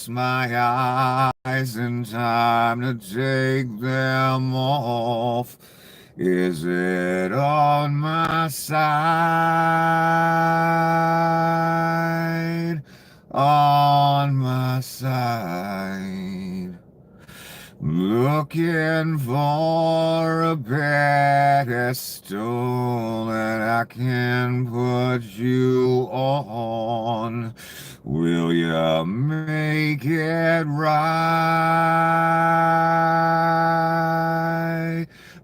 close my eyes in time to take them off. Is it on my side? On my side. Looking for a pedestal that I can put you on. Will you make it right?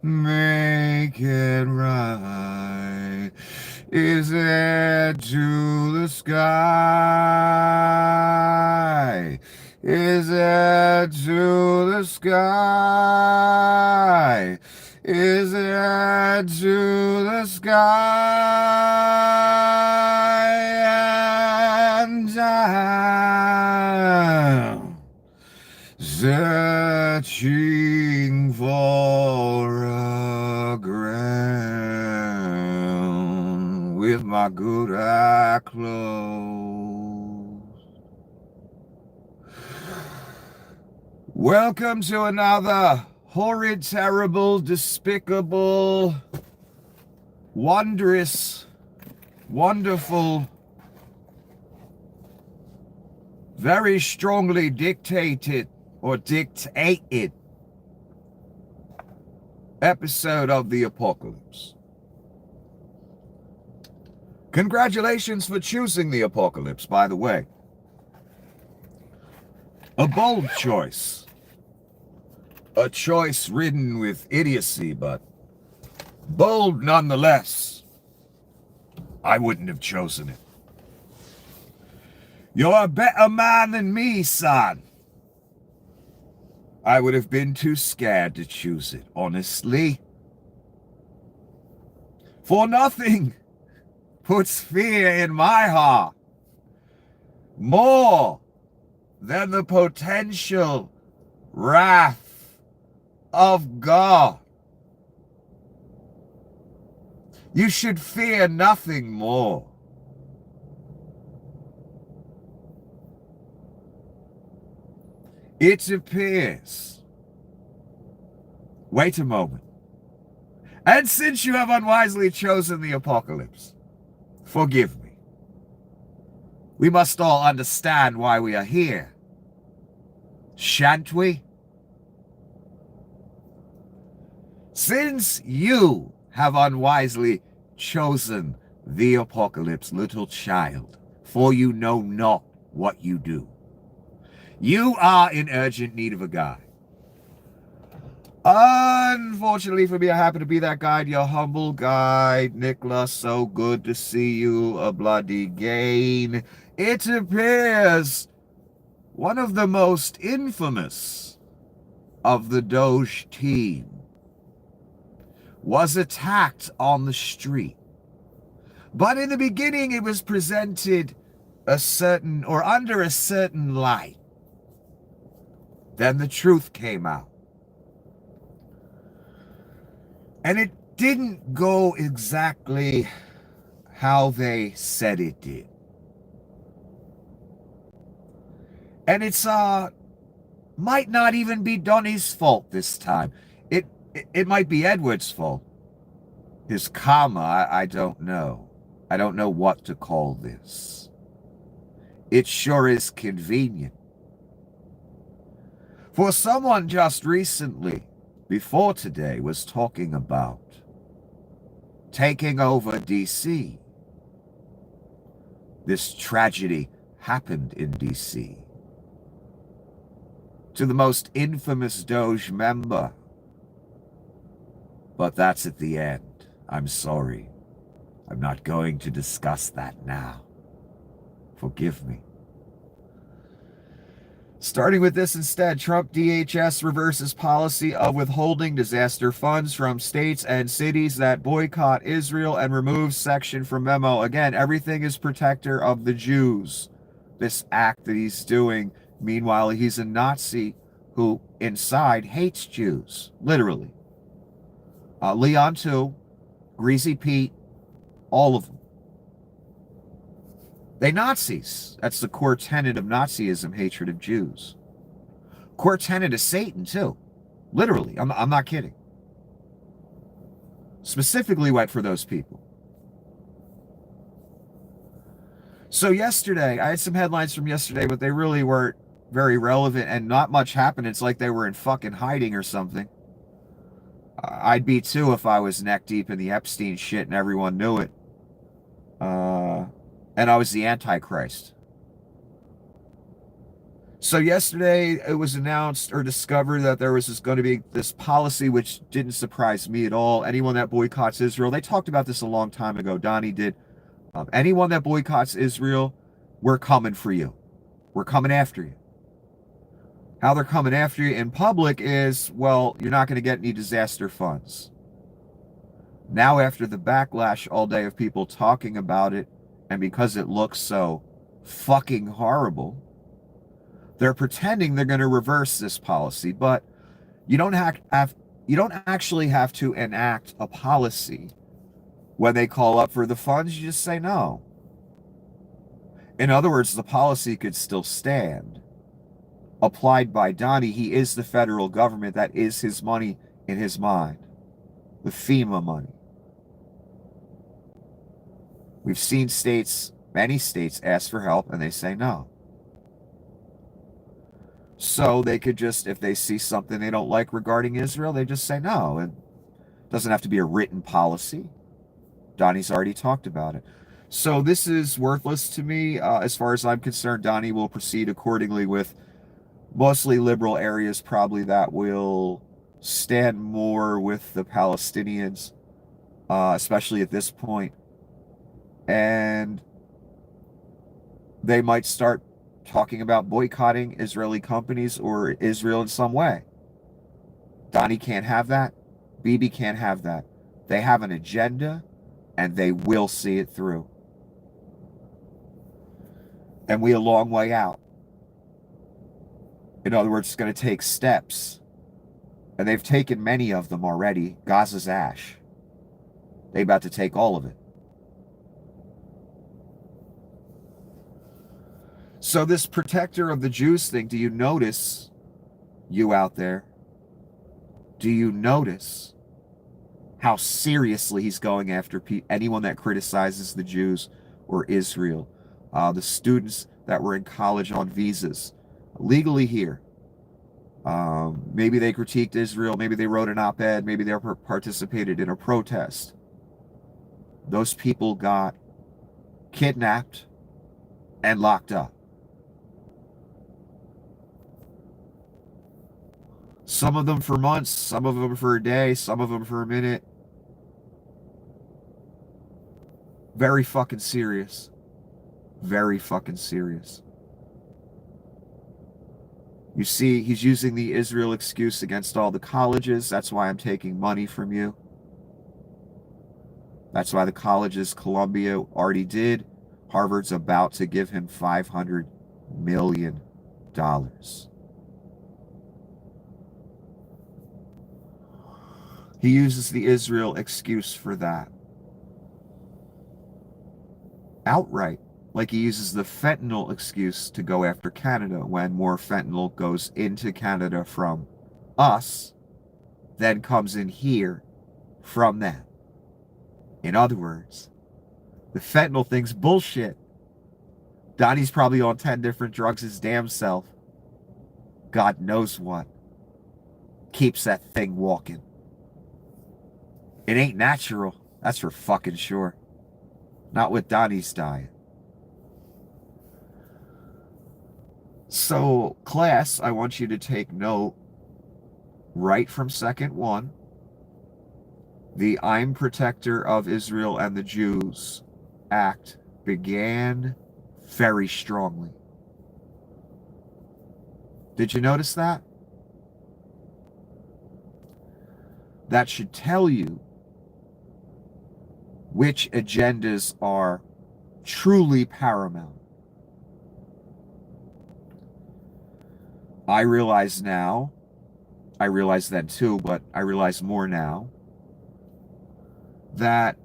Make it right. Is it to the sky? Is it to the sky? Is it to the sky? And I'm searching for a ground with my good eye closed. Welcome to another horrid, terrible, despicable, wondrous, wonderful, very strongly dictated episode of the Apocalypse. Congratulations for choosing the Apocalypse, by the way. A bold choice. A choice ridden with idiocy, but bold nonetheless. I wouldn't have chosen it. You're a better man than me, son. I would have been too scared to choose it, honestly. For nothing puts fear in my heart more than the potential wrath of God. You should fear nothing more. It appears. Wait a moment. And since you have unwisely chosen the Apocalypse, forgive me. We must all understand why we are here. Shan't we? Since you have unwisely chosen the Apocalypse, little child, for you know not what you do, you are in urgent need of a guide. Unfortunately for me, I happen to be that guide, your humble guide, Nicholas. So good to see you, a bloody gain. It appears one of the most infamous of the Doge team was attacked on the street. But in the beginning, it was presented under a certain light. Then the truth came out. And it didn't go exactly how they said it did. And it's might not even be Donnie's fault this time. It might be Edward's fault. His karma, I don't know. I don't know what to call this. It sure is convenient. For someone just recently, before today, was talking about taking over DC. This tragedy happened in DC. To the most infamous Doge member. But that's at the end. I'm sorry. I'm not going to discuss that now. Forgive me. Starting with this instead, Trump DHS reverses policy of withholding disaster funds from states and cities that boycott Israel and removes section from memo. Again, everything is protector of the Jews. This act that he's doing. Meanwhile, he's a Nazi who inside hates Jews. Literally. Leon too. Greasy Pete. All of them. They Nazis. That's the core tenet of Nazism, hatred of Jews. Core tenet of Satan, too. Literally. I'm not kidding. Specifically went for those people. So yesterday, I had some headlines from yesterday, but they really weren't very relevant and not much happened. It's like they were in fucking hiding or something. I'd be too if I was neck deep in the Epstein shit and everyone knew it. And I was the Antichrist. So yesterday it was announced or discovered that there was going to be this policy, which didn't surprise me at all. Anyone that boycotts Israel, they talked about this a long time ago. Donnie did. Anyone that boycotts Israel, we're coming for you. We're coming after you. How they're coming after you in public is, well, you're not going to get any disaster funds. Now, after the backlash all day of people talking about it, and because it looks so fucking horrible, they're pretending they're going to reverse this policy. But you don't actually have to enact a policy. When they call up for the funds, you just say no. In other words, the policy could still stand. Applied by Donnie, he is the federal government. That is his money in his mind. The FEMA money. We've seen many states ask for help and they say no. So they could just, if they see something they don't like regarding Israel, they just say no. It doesn't have to be a written policy. Donnie's already talked about it. So this is worthless to me. As far as I'm concerned, Donnie will proceed accordingly with mostly liberal areas, probably that will stand more with the Palestinians, especially at this point. And they might start talking about boycotting Israeli companies or Israel in some way. Donnie can't have that. Bibi can't have that. They have an agenda, and they will see it through. And we a long way out. In other words, it's going to take steps. And they've taken many of them already. Gaza's ash. They're about to take all of it. So this protector of the Jews thing, do you notice, you out there, do you notice how seriously he's going after anyone that criticizes the Jews or Israel? The students that were in college on visas, legally here. Maybe they critiqued Israel, maybe they wrote an op-ed, maybe they participated in a protest. Those people got kidnapped and locked up. Some of them for months, some of them for a day, some of them for a minute. Very fucking serious. Very fucking serious. You see, he's using the Israel excuse against all the colleges. That's why I'm taking money from you. That's why the colleges, Columbia already did. Harvard's about to give him $500 million. He uses the Israel excuse for that. Outright. Like he uses the fentanyl excuse to go after Canada when more fentanyl goes into Canada from us than comes in here from them. In other words, the fentanyl thing's bullshit. Donnie's probably on 10 different drugs his damn self. God knows what keeps that thing walking. It ain't natural, that's for fucking sure. Not with Donnie's diet. So, class, I want you to take note right from second one. The I'm Protector of Israel and the Jews act began very strongly. Did you notice that? That should tell you which agendas are truly paramount. I realize now, I realized then too, but I realize more now, that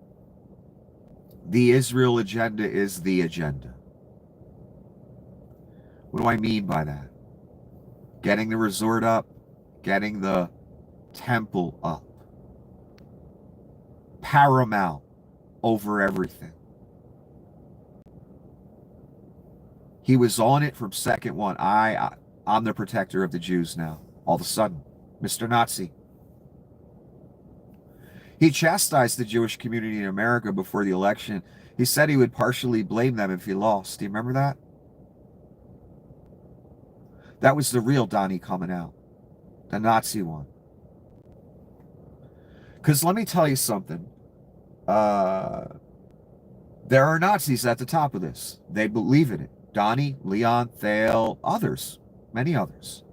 the Israel agenda is the agenda. What do I mean by that? Getting the resort up, getting the temple up. Paramount over everything. He was on it from second one. I'm the protector of the Jews now. All of a sudden, Mr. Nazi. He chastised the Jewish community in America before the election. He said he would partially blame them if he lost. Do you remember that? That was the real Donnie coming out. The Nazi one. Because let me tell you something. There are Nazis at the top of this. They believe in it. Donnie, Leon, Thale, others. Many others.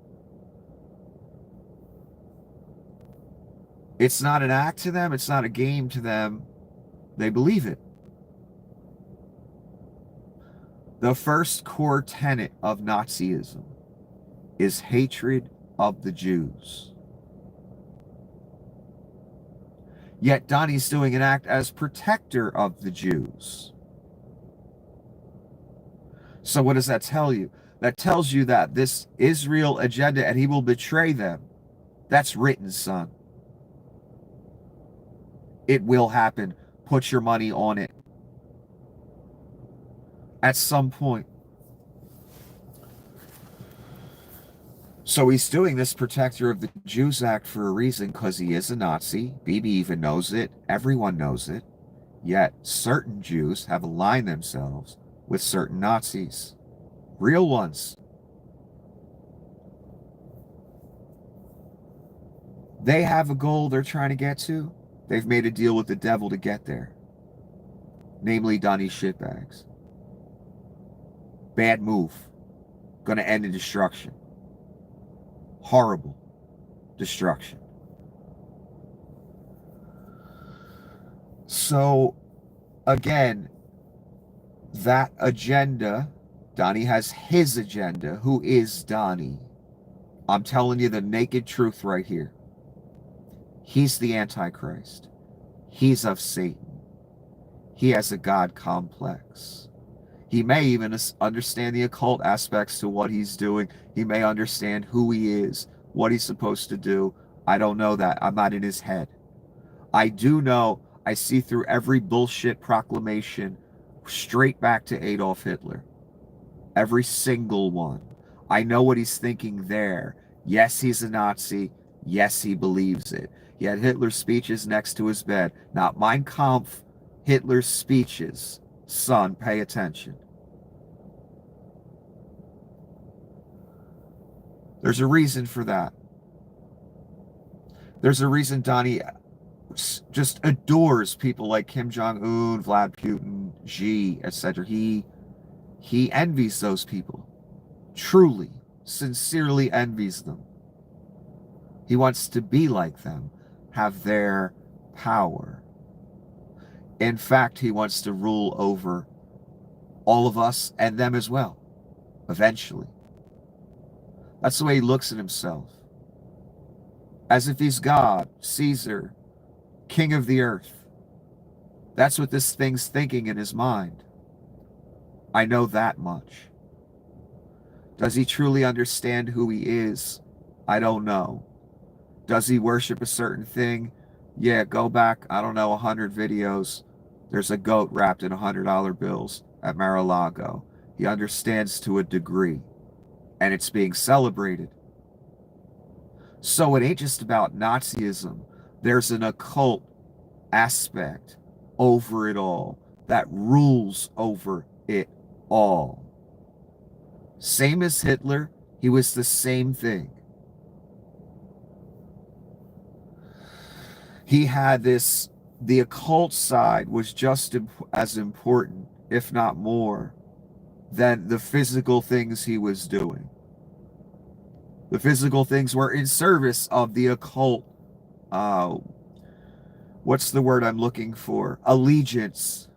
It's not an act to them. It's not a game to them. They believe it. The first core tenet of Nazism is hatred of the Jews. Yet Donnie's doing an act as protector of the Jews. So what does that tell you? That tells you that this Israel agenda, and he will betray them. That's written, son. It will happen. Put your money on it. At some point. So he's doing this protector of the Jews act for a reason, because he is a Nazi. Bibi even knows it. Everyone knows it. Yet certain Jews have aligned themselves with certain Nazis. Real ones. They have a goal they're trying to get to. They've made a deal with the devil to get there. Namely, Donnie's shitbags. Bad move. Gonna end in destruction. Horrible destruction. So, again, that agenda, Donnie has his agenda. Who is Donnie? I'm telling you the naked truth right here. He's the Antichrist. He's of Satan. He has a God complex. He may even understand the occult aspects to what he's doing. He may understand who he is, what he's supposed to do. I don't know that. I'm not in his head. I do know I see through every bullshit proclamation straight back to Adolf Hitler. Every single one. I know what he's thinking there. Yes, he's a Nazi. Yes, he believes it. He had Hitler's speeches next to his bed. Not Mein Kampf, Hitler's speeches. Son, pay attention. There's a reason for that. There's a reason Donnie just adores people like Kim Jong-un, Vlad Putin, Xi, etc. He envies those people. Truly, sincerely envies them. He wants to be like them, have their power. In fact, he wants to rule over all of us and them as well, eventually. That's the way he looks at himself. As if he's God, Caesar, king of the earth. That's what this thing's thinking in his mind. I know that much. Does he truly understand who he is? I don't know. Does he worship a certain thing? Yeah, go back, I don't know, 100 videos. There's a goat wrapped in $100 bills at Mar-a-Lago. He understands to a degree. And it's being celebrated. So it ain't just about Nazism. There's an occult aspect over it all that rules over it all. Same as Hitler, he was the same thing. He had this, the occult side was just as important, if not more, than the physical things he was doing. The physical things were in service of the occult, what's the word I'm looking for? Allegiance.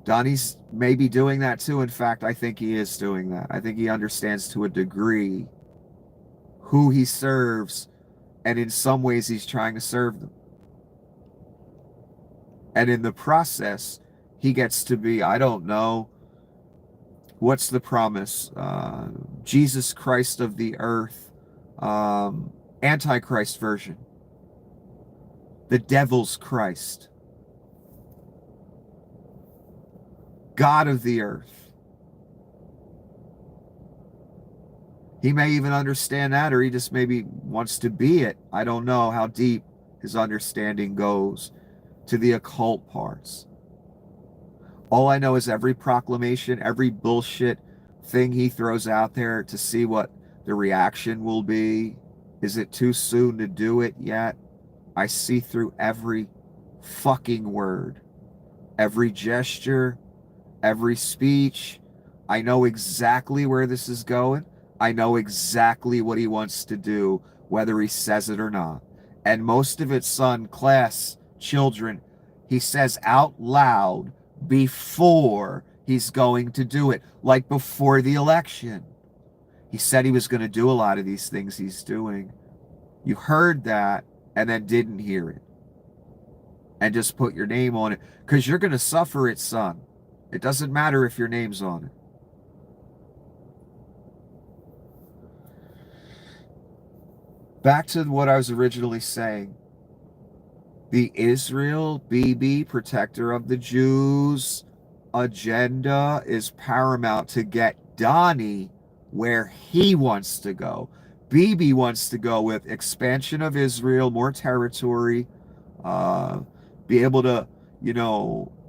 Donnie's maybe doing that too. In fact, I think he is doing that. I think he understands to a degree who he serves, and in some ways he's trying to serve them. And in the process, he gets to be, I don't know, what's the promise? Jesus Christ of the earth, Antichrist version, the devil's Christ, God of the earth. He may even understand that, or he just maybe wants to be it. I don't know how deep his understanding goes to the occult parts. All I know is every proclamation, every bullshit thing he throws out there to see what the reaction will be. Is it too soon to do it yet? I see through every fucking word, every gesture, every speech. I know exactly where this is going. I know exactly what he wants to do, whether he says it or not. And most of it, son, class, children, he says out loud before he's going to do it, like before the election. He said he was going to do a lot of these things he's doing. You heard that and then didn't hear it. And just put your name on it, because you're going to suffer it, son. It doesn't matter if your name's on it. Back to what I was originally saying. The Israel BB protector of the Jews agenda is paramount to get Donnie where he wants to go. BB wants to go with expansion of Israel, more territory, be able to,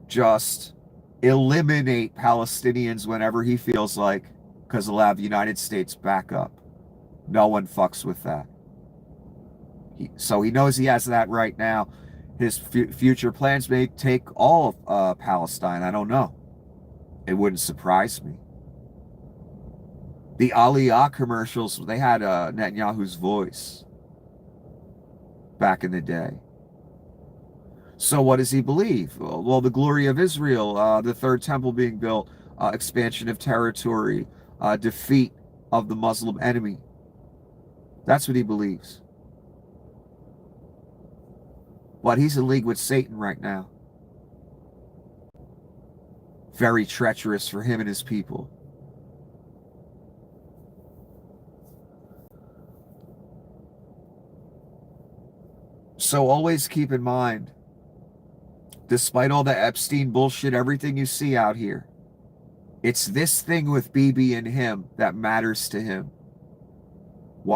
just eliminate Palestinians whenever he feels like, because he'll have the United States back up. No one fucks with that. So he knows he has that right now. His future plans may take all of Palestine. I don't know. It wouldn't surprise me. The Aliyah commercials, they had Netanyahu's voice back in the day. So what does he believe? Well, the glory of Israel, the third temple being built, expansion of territory, defeat of the Muslim enemy. That's what he believes. But he's in league with Satan right now. Very treacherous for him and his people. So always keep in mind, despite all the Epstein bullshit, everything you see out here, it's this thing with BB and him that matters to him.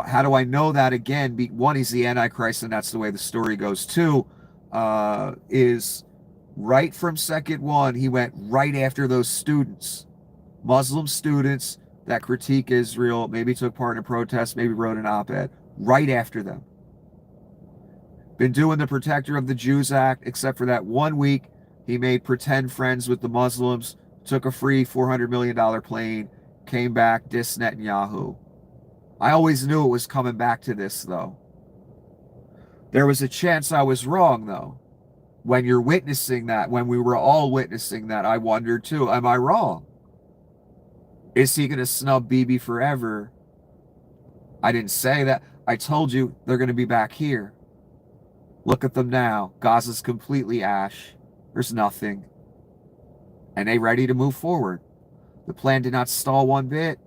How do I know that? Again, one, he's the Antichrist, and that's the way the story goes. Two, is right from second one, he went right after those students, Muslim students that critique Israel, maybe took part in a protest, maybe wrote an op-ed, right after them. Been doing the Protector of the Jews Act, except for that 1 week he made pretend friends with the Muslims, took a free $400 million plane, came back, dissed Netanyahu. I always knew it was coming back to this, though. There was a chance I was wrong, though. When you're witnessing that, when we were all witnessing that, I wondered too, am I wrong? Is he going to snub BB forever? I didn't say that. I told you they're going to be back here. Look at them now. Gaza's completely ash. There's nothing. And they ready to move forward. The plan did not stall one bit.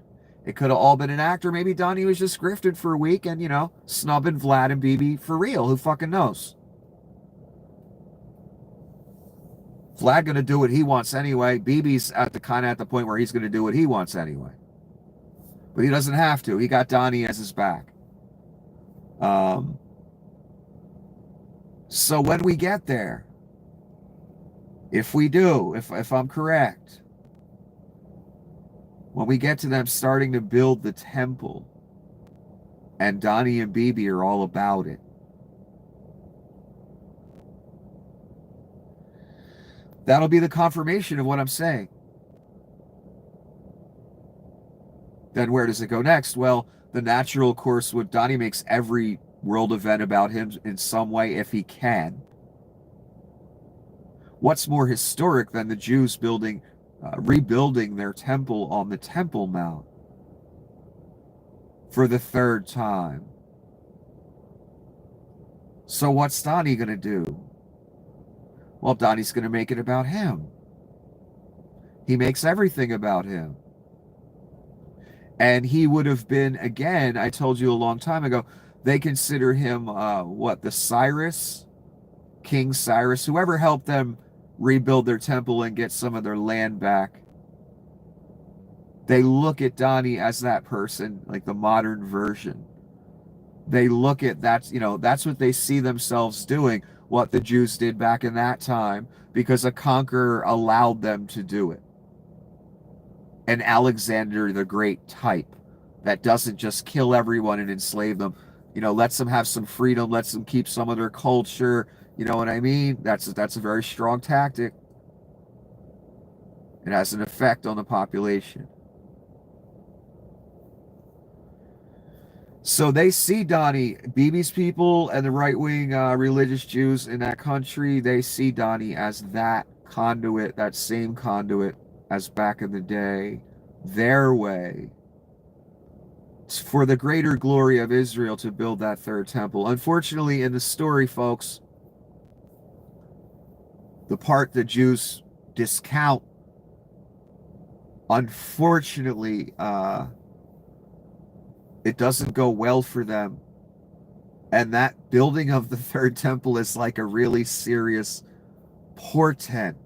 It could have all been an act, or maybe Donnie was just grifted for a week and, snubbing Vlad and BB for real. Who fucking knows? Vlad gonna do what he wants anyway. BB's at the point where he's gonna do what he wants anyway. But he doesn't have to. He got Donnie as his back. So when we get there, if we do, if I'm correct, when we get to them starting to build the temple, and Donnie and BB are all about it, that'll be the confirmation of what I'm saying. Then where does it go next? Well, the natural course would, Donnie makes every world event about him in some way if he can. What's more historic than the Jews rebuilding their temple on the Temple Mount for the third time? So what's Donnie going to do? Well, Donnie's going to make it about him. He makes everything about him. And he would have been, again, I told you a long time ago, they consider him, the Cyrus, King Cyrus, whoever helped them rebuild their temple and get some of their land back. They look at Donnie as that person, like the modern version. They look at that's what they see themselves doing, what the Jews did back in that time, because a conqueror allowed them to do it. An Alexander the Great type that doesn't just kill everyone and enslave them, lets them have some freedom, lets them keep some of their culture. You know what I mean? That's a very strong tactic. It has an effect on the population. So they see Donnie, Bibi's people and the right-wing religious Jews in that country, they see Donnie as that conduit, that same conduit as back in the day, their way, for the greater glory of Israel to build that third temple. Unfortunately, in the story, folks, the part the Jews discount, unfortunately, it doesn't go well for them. And that building of the third temple is like a really serious portent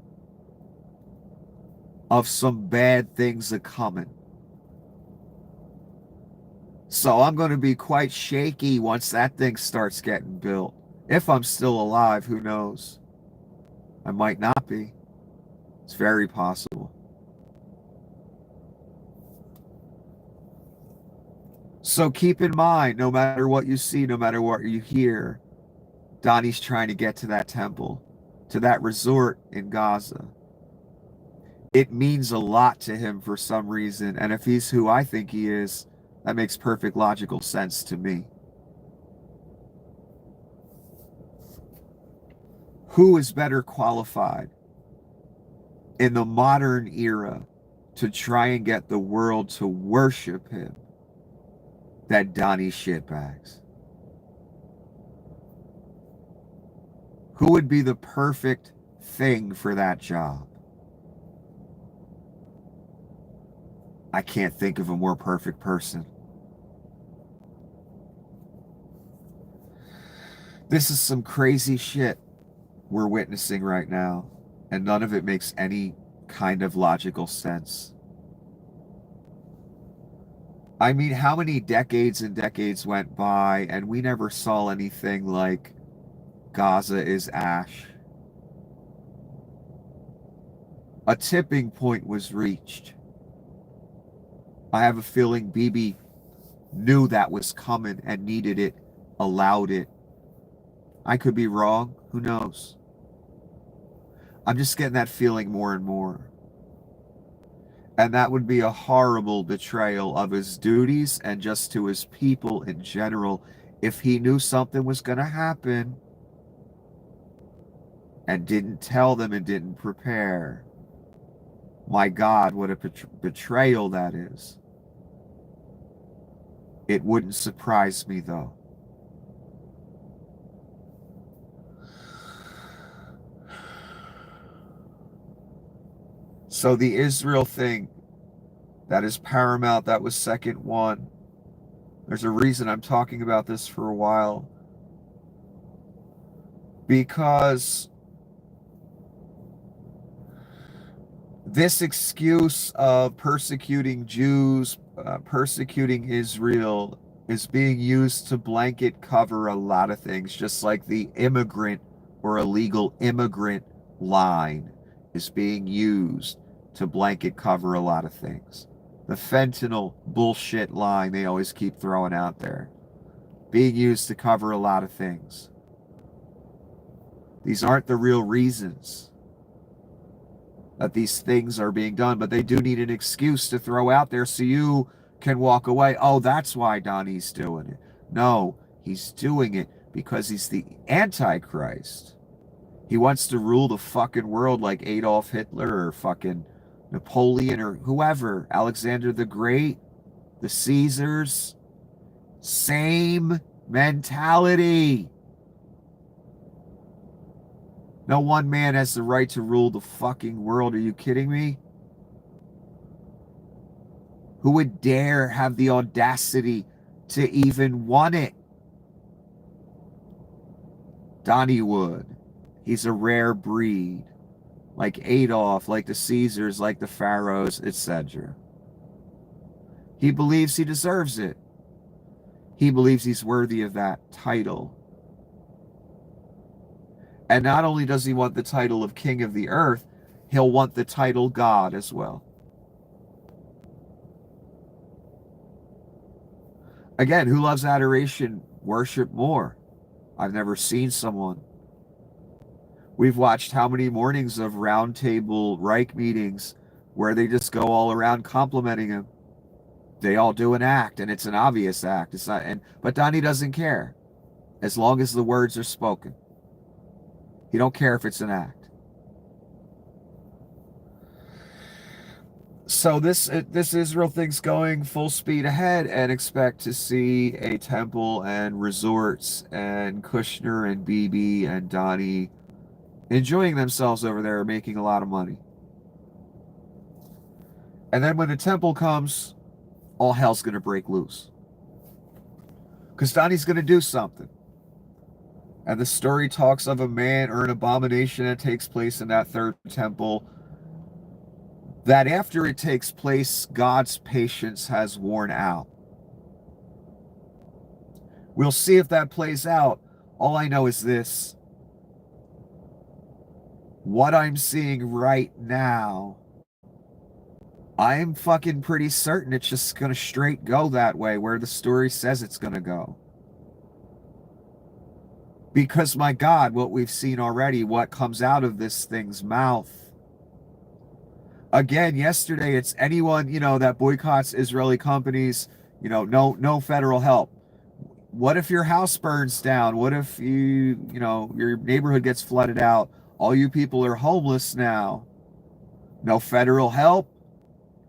of some bad things a coming. So I'm going to be quite shaky once that thing starts getting built. If I'm still alive, who knows? I might not be. It's very possible. So keep in mind, no matter what you see, no matter what you hear, Donnie's trying to get to that temple, to that resort in Gaza. It means a lot to him for some reason, and if he's who I think he is, that makes perfect logical sense to me. Who is better qualified in the modern era to try and get the world to worship him than Donnie shitbags? Who would be the perfect thing for that job? I can't think of a more perfect person. This is some crazy shit we're witnessing right now, and none of it makes any kind of logical sense. I mean, how many decades and decades went by and we never saw anything like Gaza is ash? A tipping point was reached. I have a feeling Bibi knew that was coming and needed it, allowed it. I could be wrong. Who knows? I'm just getting that feeling more and more. And that would be a horrible betrayal of his duties and just to his people in general if he knew something was going to happen and didn't tell them and didn't prepare. My God, what a betrayal that is. It wouldn't surprise me, though. So the Israel thing, that is paramount. That was second one. There's a reason I'm talking about this for a while. Because this excuse of persecuting Jews, persecuting Israel, is being used to blanket cover a lot of things, just like the immigrant or illegal immigrant line is being used to blanket cover a lot of things. The fentanyl bullshit line they always keep throwing out there, being used to cover a lot of things. These aren't the real reasons that these things are being done, but they do need an excuse to throw out there so you can walk away. Oh, that's why Donnie's doing it. No, he's doing it because he's the Antichrist. He wants to rule the fucking world like Adolf Hitler or fucking Napoleon or whoever, Alexander the Great, the Caesars. Same mentality. No one man has the right to rule the fucking world. Are you kidding me? Who would dare have the audacity to even want it? Donnie would. He's a rare breed. Like Adolf, like the Caesars, like the Pharaohs, etc. He believes he deserves it. He believes he's worthy of that title. And not only does he want the title of King of the Earth, he'll want the title God as well. Again, who loves adoration, worship more? I've never seen someone. We've watched how many mornings of roundtable Reich meetings where they just go all around complimenting him. They all do an act, and it's an obvious act. It's not, but Donnie doesn't care as long as the words are spoken. He don't care if it's an act. So this Israel thing's going full speed ahead, and expect to see a temple and resorts and Kushner and Bibi and Donnie enjoying themselves over there, making a lot of money. And then when the temple comes, all hell's going to break loose. Because Donnie's going to do something. And the story talks of a man or an abomination that takes place in that third temple, that after it takes place, God's patience has worn out. We'll see if that plays out. All I know is this. What I'm seeing right now, I'm fucking pretty certain it's just going to straight go that way, where the story says it's going to go. Because, my God, what we've seen already, what comes out of this thing's mouth. Again, yesterday, it's anyone, that boycotts Israeli companies, no federal help. What if your house burns down? What if your neighborhood gets flooded out? All you people are homeless now. No federal help?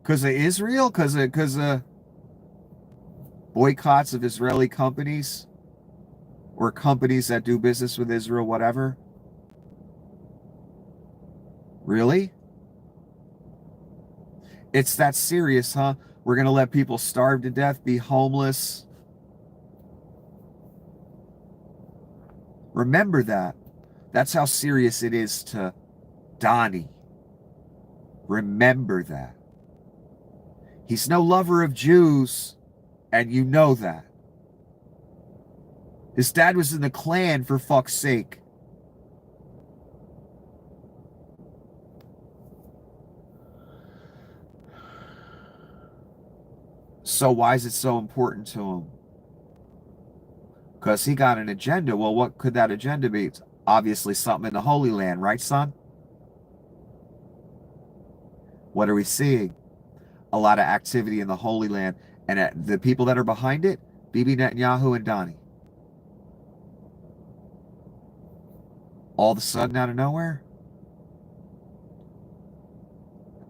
Because of Israel? Because of boycotts of Israeli companies? Or companies that do business with Israel, whatever? Really? It's that serious, huh? We're going to let people starve to death, be homeless. Remember that. That's how serious it is to Donnie. Remember that. He's no lover of Jews, and you know that. His dad was in the Klan, for fuck's sake. So why is it so important to him? Because he got an agenda. Well, what could that agenda be? It's obviously something in the Holy Land, right, son? What are we seeing? A lot of activity in the Holy Land. And the people that are behind it, Bibi Netanyahu and Donnie. All of a sudden, out of nowhere?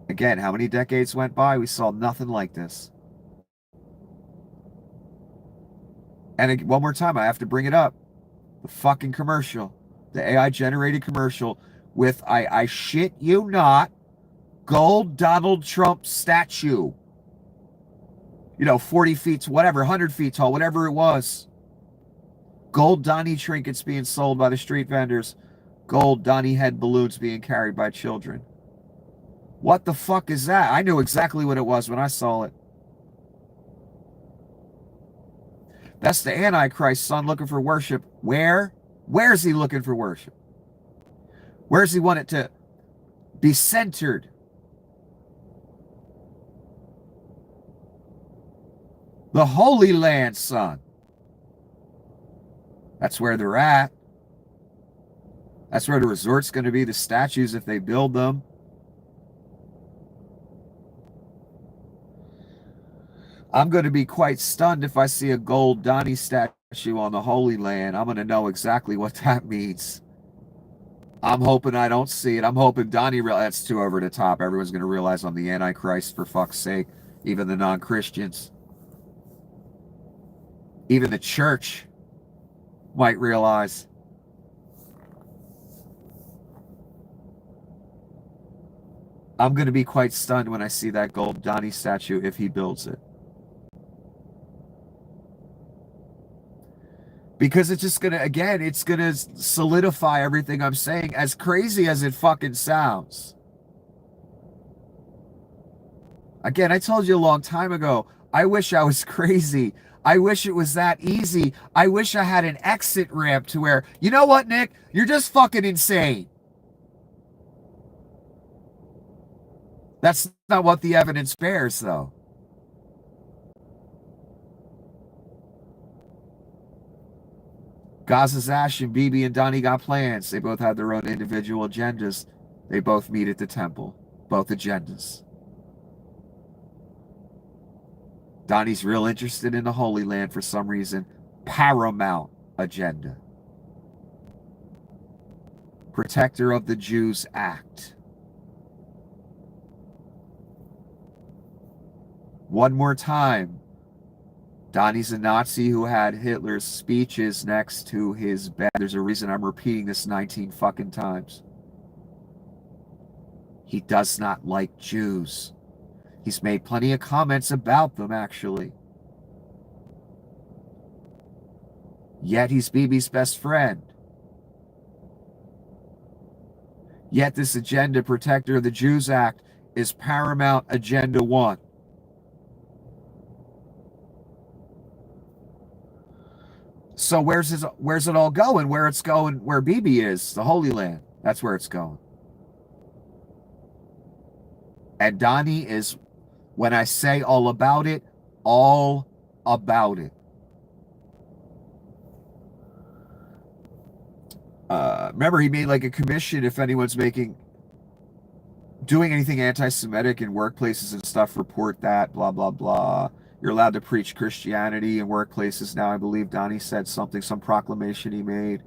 Again, how many decades went by? We saw nothing like this. And one more time, I have to bring it up. The fucking commercial. The AI-generated commercial with, I shit you not, gold Donald Trump statue. 40 feet, whatever, 100 feet tall, whatever it was. Gold Donnie trinkets being sold by the street vendors. Gold Donnie head balloons being carried by children. What the fuck is that? I knew exactly what it was when I saw it. That's the Antichrist, son, looking for worship. Where? Where is he looking for worship? Where does he want it to be centered? The Holy Land, son. That's where they're at. That's where the resort's going to be, the statues if they build them. I'm going to be quite stunned if I see a gold Donnie statue on the Holy Land. I'm going to know exactly what that means. I'm hoping I don't see it. I'm hoping Donnie, that's too over the top. Everyone's going to realize I'm the Antichrist, for fuck's sake. Even the non-Christians. Even the church might realize. I'm going to be quite stunned when I see that gold Donnie statue if he builds it. Because it's just going to, again, it's going to solidify everything I'm saying, as crazy as it fucking sounds. Again, I told you a long time ago, I wish I was crazy. I wish it was that easy. I wish I had an exit ramp to where, you know what, Nick? You're just fucking insane. That's not what the evidence bears, though. Gaza's Ash and Bibi and Donnie got plans. They both have their own individual agendas. They both meet at the temple. Both agendas. Donnie's real interested in the Holy Land for some reason. Paramount agenda. Protector of the Jews Act. One more time. Donnie's a Nazi who had Hitler's speeches next to his bed. There's a reason I'm repeating this 19 fucking times. He does not like Jews. He's made plenty of comments about them, actually. Yet he's Bibi's best friend. Yet this agenda, Protector of the Jews Act, is paramount agenda 1. So where's it all going? Where it's going, where Bibi is, the Holy Land. That's where it's going. And Donnie is, when I say all about it, all about it. Remember, he made like a commission if anyone's doing anything anti-Semitic in workplaces and stuff, report that, blah, blah, blah. You're allowed to preach Christianity in workplaces now. I believe Donnie said something, some proclamation he made,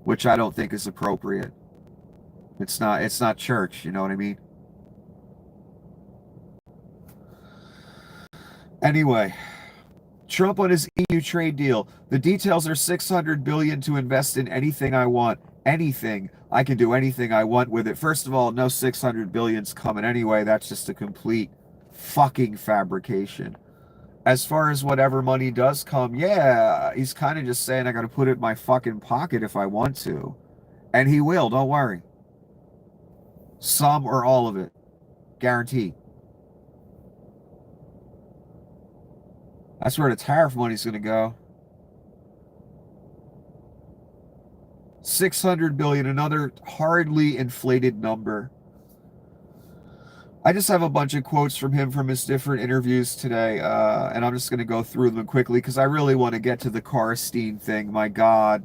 which I don't think is appropriate. It's not church, you know what I mean? Anyway, Trump on his EU trade deal. The details are $600 billion to invest in anything I want. Anything. I can do anything I want with it. First of all, no $600 billion's coming anyway. That's just a complete fucking fabrication. As far as whatever money does come, yeah, he's kind of just saying I got to put it in my fucking pocket if I want to. And he will, don't worry. Some or all of it. Guaranteed. That's where the tariff money's going to go. 600 billion, another hardly inflated number. I just have a bunch of quotes from him from his different interviews today, and I'm just going to go through them quickly because I really want to get to the Karstein thing. My God.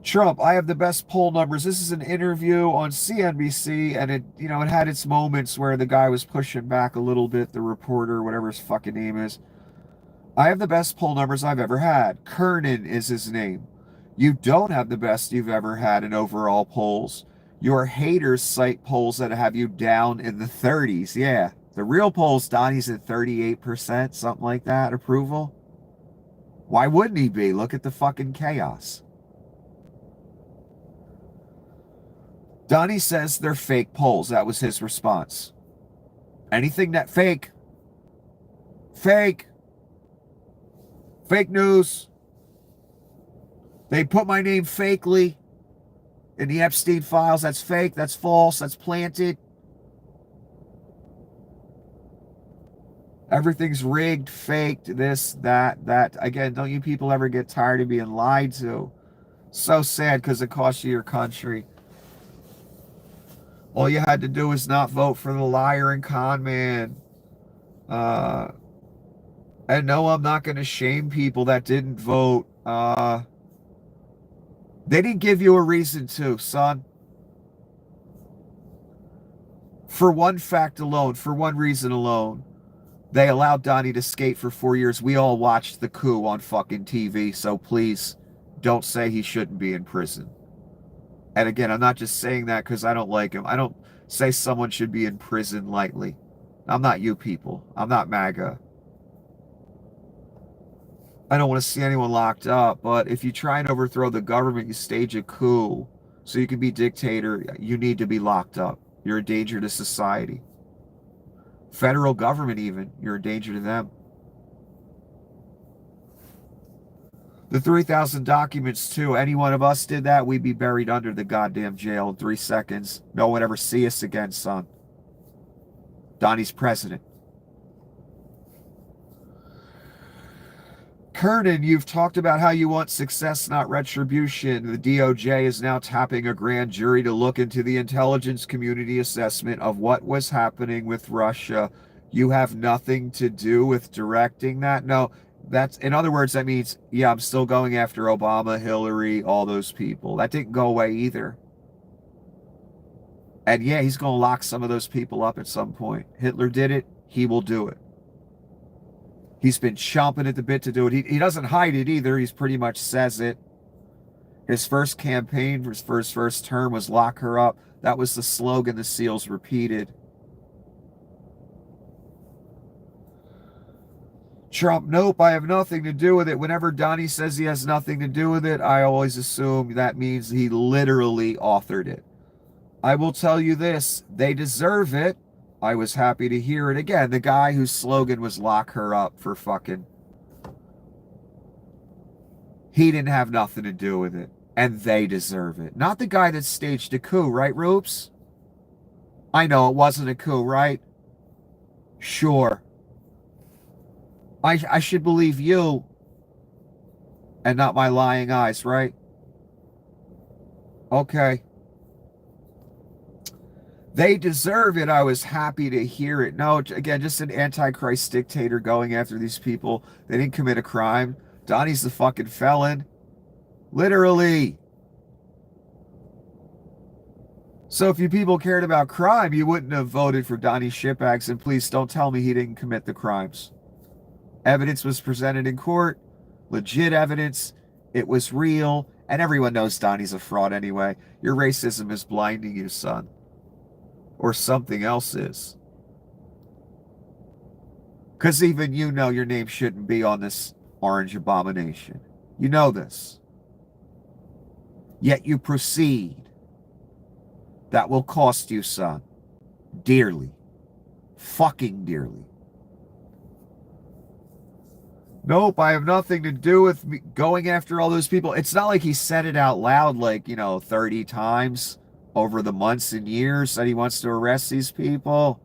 Trump, I have the best poll numbers. This is an interview on CNBC, and it had its moments where the guy was pushing back a little bit, the reporter, whatever his fucking name is. I have the best poll numbers I've ever had. Kernan is his name. You don't have the best you've ever had in overall polls. Your haters cite polls that have you down in the 30s. Yeah, the real polls, Donnie's at 38%, something like that, approval. Why wouldn't he be? Look at the fucking chaos. Donnie says they're fake polls. That was his response. Anything that fake. Fake news. They put my name fakely in the Epstein files. That's fake. That's false. That's planted. Everything's rigged, faked, this, that. Again, don't you people ever get tired of being lied to? So sad because it costs you your country. All you had to do was not vote for the liar and con man. And no, I'm not going to shame people that didn't vote. They didn't give you a reason to, son. For one fact alone, for one reason alone, they allowed Donnie to skate for 4 years. We all watched the coup on fucking TV, so please don't say he shouldn't be in prison. And again, I'm not just saying that because I don't like him. I don't say someone should be in prison lightly. I'm not you people. I'm not MAGA. I don't want to see anyone locked up, but if you try and overthrow the government, you stage a coup, So you can be dictator, you need to be locked up. You're a danger to society. Federal government even, you're a danger to them. The 3,000 documents too, any one of us did that, we'd be buried under the goddamn jail in 3 seconds. No one ever see us again, son. Donnie's president. Kernan, you've talked about how you want success, not retribution. The DOJ is now tapping a grand jury to look into the intelligence community assessment of what was happening with Russia. You have nothing to do with directing that? No, that's, in other words, that means, yeah, I'm still going after Obama, Hillary, all those people. That didn't go away either. And yeah, he's going to lock some of those people up at some point. Hitler did it. He will do it. He's been chomping at the bit to do it. He doesn't hide it either. He's pretty much says it. His first campaign for his first term was lock her up. That was the slogan the SEALs repeated. Trump, nope, I have nothing to do with it. Whenever Donnie says he has nothing to do with it, I always assume that means he literally authored it. I will tell you this, they deserve it. I was happy to hear it. Again, the guy whose slogan was lock her up for fucking... He didn't have nothing to do with it. And they deserve it. Not the guy that staged a coup, right, Roops? I know it wasn't a coup, right? Sure. I should believe you and not my lying eyes, right? Okay. They deserve it. I was happy to hear it. No, again, just an Antichrist dictator going after these people. They didn't commit a crime. Donnie's the fucking felon. Literally. So if you people cared about crime, you wouldn't have voted for Donnie Shitbags, and please don't tell me he didn't commit the crimes. Evidence was presented in court. Legit evidence. It was real. And everyone knows Donnie's a fraud anyway. Your racism is blinding you, son. Or something else is. Because even you know your name shouldn't be on this orange abomination. You know this. Yet you proceed. That will cost you, son. Dearly. Fucking dearly. Nope, I have nothing to do with me going after all those people. It's not like he said it out loud like, 30 times over the months and years that he wants to arrest these people.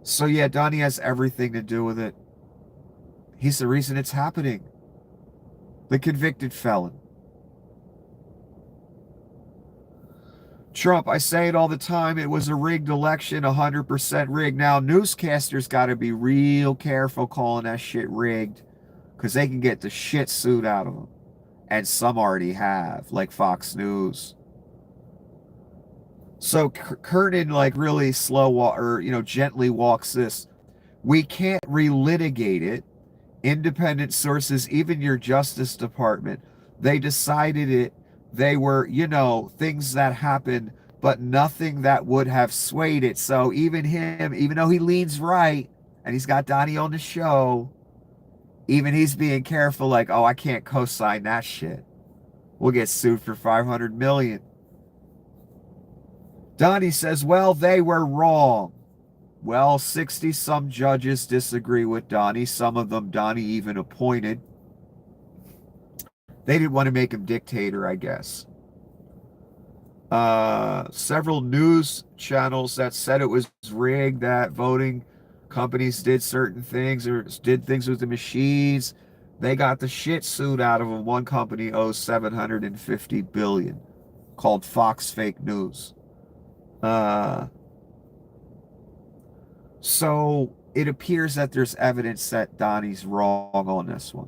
So yeah, Donnie has everything to do with it. He's the reason it's happening. The convicted felon. Trump, I say it all the time, it was a rigged election, 100% rigged. Now, newscasters got to be real careful calling that shit rigged, because they can get the shit suit out of them. And some already have, like Fox News. So Kernan really gently walks this. We can't relitigate it. Independent sources, even your Justice Department, they decided it. They were, things that happened, but nothing that would have swayed it. So even him, even though he leans right, and he's got Donnie on the show, even he's being careful, like, oh, I can't co-sign that shit. We'll get sued for $500 million. Donnie says, well, they were wrong. Well, 60-some judges disagree with Donnie. Some of them Donnie even appointed. They didn't want to make him dictator, I guess. Several news channels that said it was rigged, that voting companies did certain things or did things with the machines. They got the shit suit out of them. One company owes $750 billion, called Fox Fake News. So it appears that there's evidence that Donnie's wrong on this one.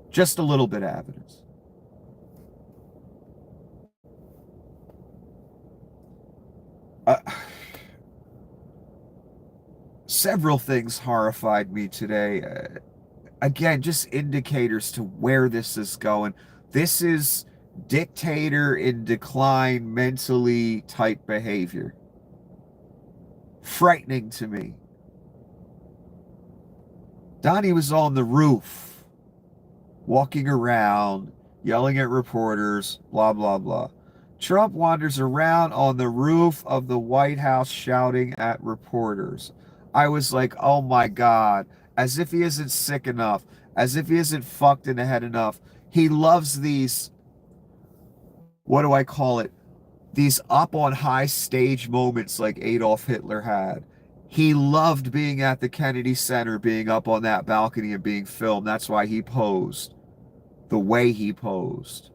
Just a little bit of evidence. Several things horrified me today. Again, just indicators to where this is going. This is dictator in decline mentally type behavior. Frightening to me. Donnie was on the roof, walking around, yelling at reporters, blah, blah, blah. Trump wanders around on the roof of the White House shouting at reporters. I was like, oh my God, as if he isn't sick enough, as if he isn't fucked in the head enough. He loves these, what do I call it? These up on high stage moments like Adolf Hitler had. He loved being at the Kennedy Center, being up on that balcony and being filmed. That's why he posed the way he posed,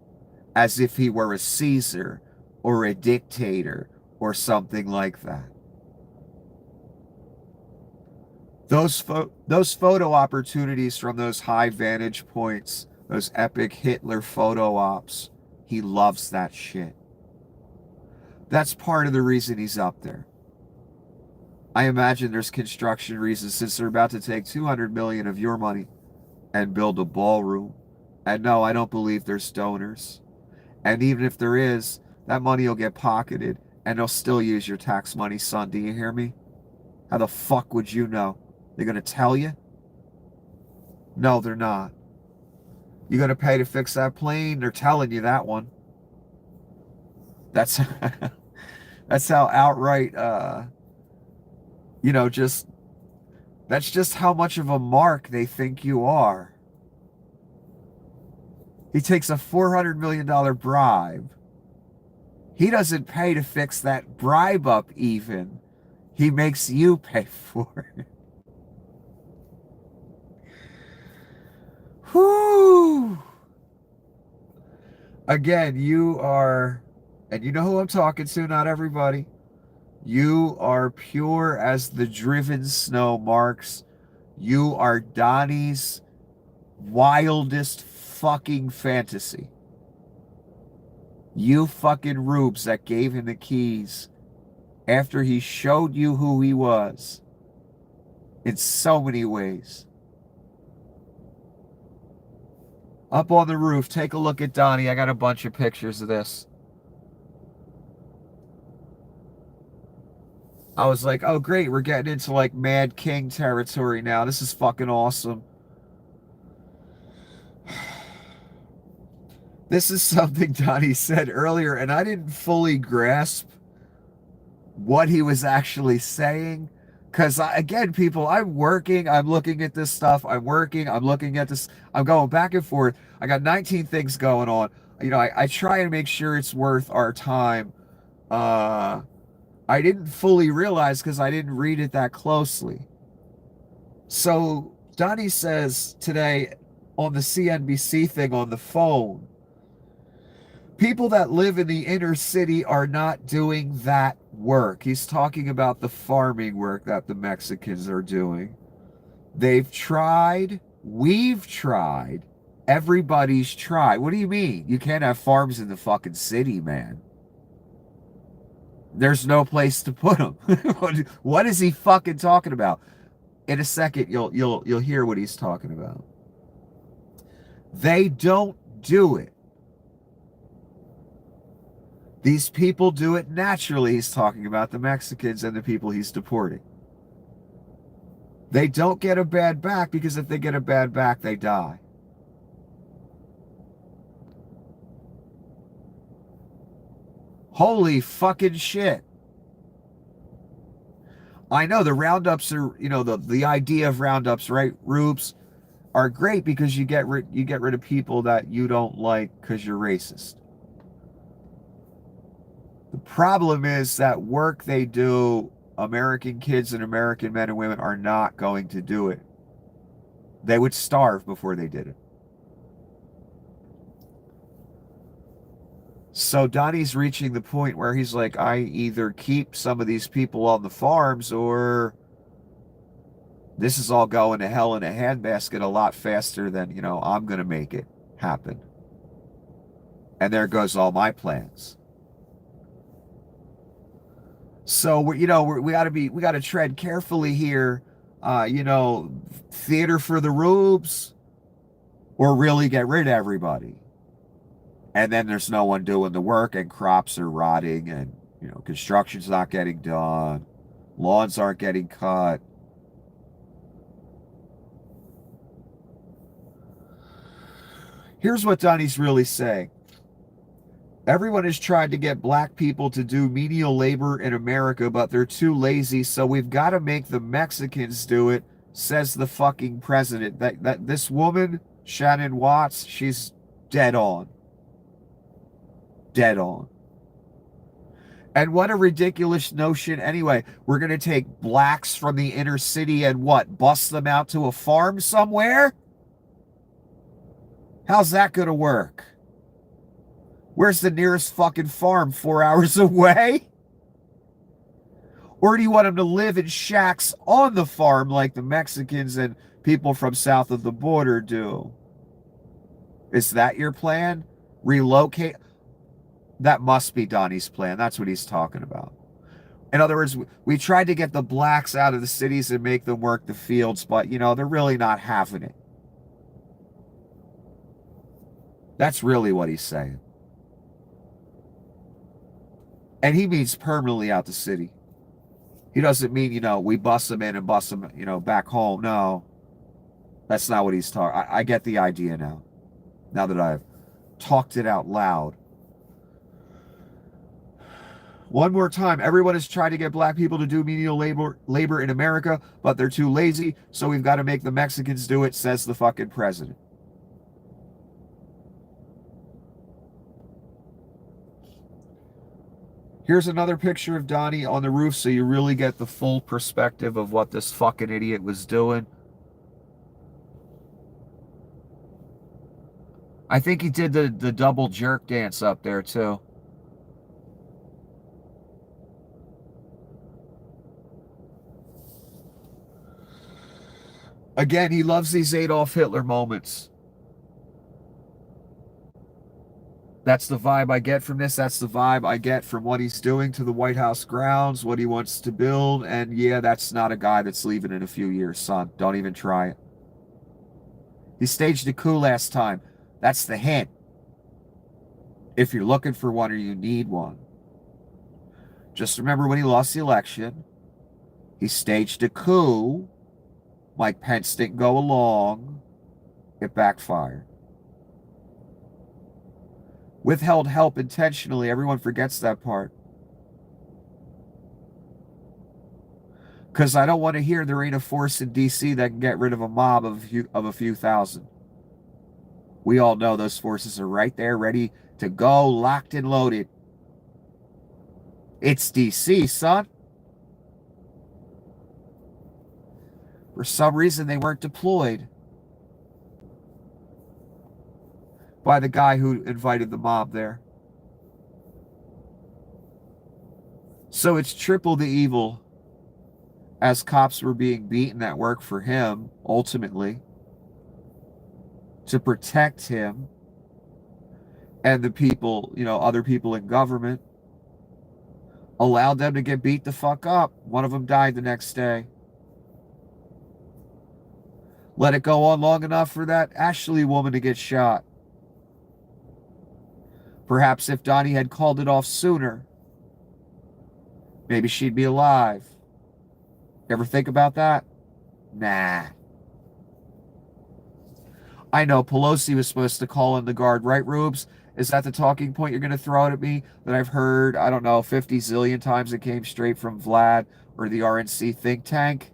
as if he were a Caesar or a dictator or something like that. Those photo opportunities from those high vantage points, those epic Hitler photo ops, he loves that shit. That's part of the reason he's up there. I imagine there's construction reasons, since they're about to take $200 million of your money and build a ballroom. And no, I don't believe there's donors. And even if there is, that money will get pocketed and they'll still use your tax money, son. Do you hear me? How the fuck would you know? They're going to tell you? No, they're not. You're going to pay to fix that plane? They're telling you that one. That's that's how outright, that's just how much of a mark they think you are. He takes a $400 million bribe. He doesn't pay to fix that bribe up even. He makes you pay for it. Whoo! Again, you are, and you know who I'm talking to, not everybody. You are pure as the driven snow, Marks. You are Donnie's wildest fucking fantasy. You fucking rubes that gave him the keys after he showed you who he was in so many ways. Up on the roof, take a look at Donnie. I got a bunch of pictures of this. I was like, oh great, we're getting into like Mad King territory now. This is fucking awesome. This is something Donnie said earlier, and I didn't fully grasp what he was actually saying. Because, again, people, I'm working, I'm looking at this stuff, I'm working, I'm looking at this, I'm going back and forth. I got 19 things going on. You know, I try and make sure it's worth our time. I didn't fully realize because I didn't read it that closely. So, Donnie says today on the CNBC thing on the phone, people that live in the inner city are not doing that work. He's talking about the farming work that the Mexicans are doing. They've tried, we've tried, everybody's tried. What do you mean? You can't have farms in the fucking city, man. There's no place to put them. What is he fucking talking about? In a second, you'll hear what he's talking about. They don't do it. These people do it naturally. He's talking about the Mexicans and the people he's deporting. They don't get a bad back because if they get a bad back, they die. Holy fucking shit. I know the roundups are, the idea of roundups, right, Rubes, are great because you get rid of people that you don't like because you're racist. The problem is that work they do, American kids and American men and women are not going to do it. They would starve before they did it. So Donnie's reaching the point where he's like, I either keep some of these people on the farms or this is all going to hell in a handbasket a lot faster than, I'm going to make it happen. And there goes all my plans. So we got to tread carefully here. Theater for the rubes, or really get rid of everybody. And then there's no one doing the work, and crops are rotting, and construction's not getting done, lawns aren't getting cut. Here's what Donnie's really saying. Everyone has tried to get black people to do menial labor in America, but they're too lazy, so we've got to make the Mexicans do it, says the fucking president. That this woman, Shannon Watts, she's dead on. Dead on. And what a ridiculous notion anyway. We're going to take blacks from the inner city and what? Bust them out to a farm somewhere? How's that going to work? Where's the nearest fucking farm? 4 hours away? Or do you want them to live in shacks on the farm like the Mexicans and people from south of the border do? Is that your plan? Relocate? That must be Donnie's plan. That's what he's talking about. In other words, we tried to get the blacks out of the cities and make them work the fields, but, you know, they're really not having it. That's really what he's saying. And he means permanently out the city. He doesn't mean, you know, we bust them in and bust them, you know, back home. No, that's not what he's talking. I get the idea now that I've talked it out loud. One more time, everyone is trying to get black people to do menial labor in America, but they're too lazy, so we've got to make the Mexicans do it, says the fucking president. Here's another picture of Donnie on the roof so you really get the full perspective of what this fucking idiot was doing. I think he did the double jerk dance up there too. Again, he loves these Adolf Hitler moments. That's the vibe I get from this. That's the vibe I get from what he's doing to the White House grounds, what he wants to build. And yeah, that's not a guy that's leaving in a few years, son. Don't even try it. He staged a coup last time. That's the hint. If you're looking for one or you need one. Just remember when he lost the election, he staged a coup. Mike Pence didn't go along. It backfired. Withheld help intentionally. Everyone forgets that part. Because I don't want to hear there ain't a force in D.C. that can get rid of a mob of a few thousand. We all know those forces are right there, ready to go, locked and loaded. It's D.C., son. For some reason, they weren't deployed by the guy who invited the mob there. So it's triple the evil as cops were being beaten at work for him, ultimately, to protect him and the people, you know, other people in government, allowed them to get beat the fuck up. One of them died the next day. Let it go on long enough for that Ashley woman to get shot. Perhaps if Donnie had called it off sooner, maybe she'd be alive. Ever think about that? Nah. I know Pelosi was supposed to call in the guard, right, Rubes? Is that the talking point you're going to throw out at me that I've heard, I don't know, 50 zillion times? It came straight from Vlad or the RNC think tank?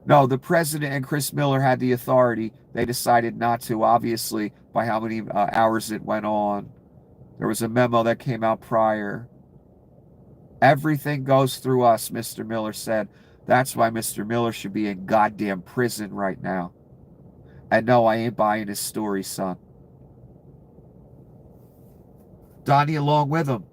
No, the president and Chris Miller had the authority. They decided not to, obviously, by how many hours it went on. There was a memo that came out prior. Everything goes through us, Mr. Miller said. That's why Mr. Miller should be in goddamn prison right now. And no, I ain't buying his story, son. Donnie along with him.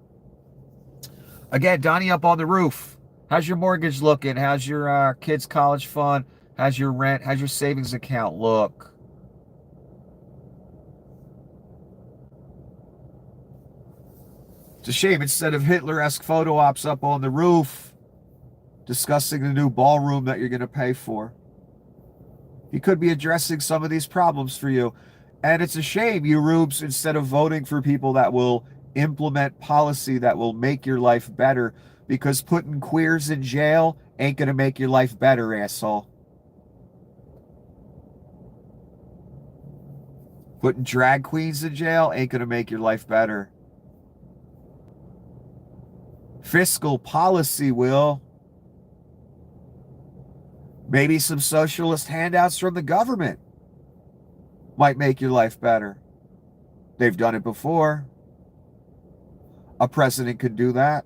Again, Donnie up on the roof. How's your mortgage looking? How's your kids' college fund? How's your rent? How's your savings account look? It's a shame instead of Hitler-esque photo ops up on the roof discussing the new ballroom that you're going to pay for. He could be addressing some of these problems for you. And it's a shame, you rubes, instead of voting for people that will implement policy that will make your life better, because putting queers in jail ain't going to make your life better, asshole. Putting drag queens in jail ain't going to make your life better. Fiscal policy will. Maybe some socialist handouts from the government might make your life better. They've done it before. A president could do that.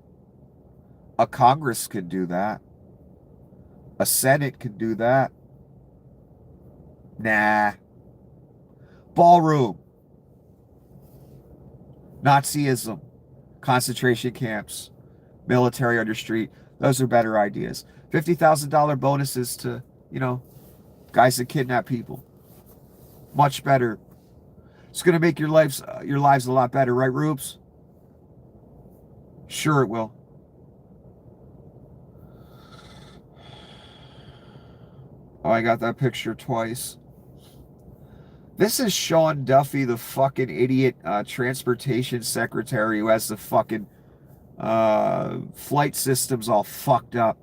A Congress could do that. A Senate could do that. Nah. Ballroom. Nazism. Concentration camps. Military under street. Those are better ideas. $50,000 bonuses to, guys that kidnap people. Much better. It's going to make your lives a lot better, right, Rubes? Sure it will. Oh, I got that picture twice. This is Sean Duffy, the fucking idiot transportation secretary who has the fucking flight systems all fucked up.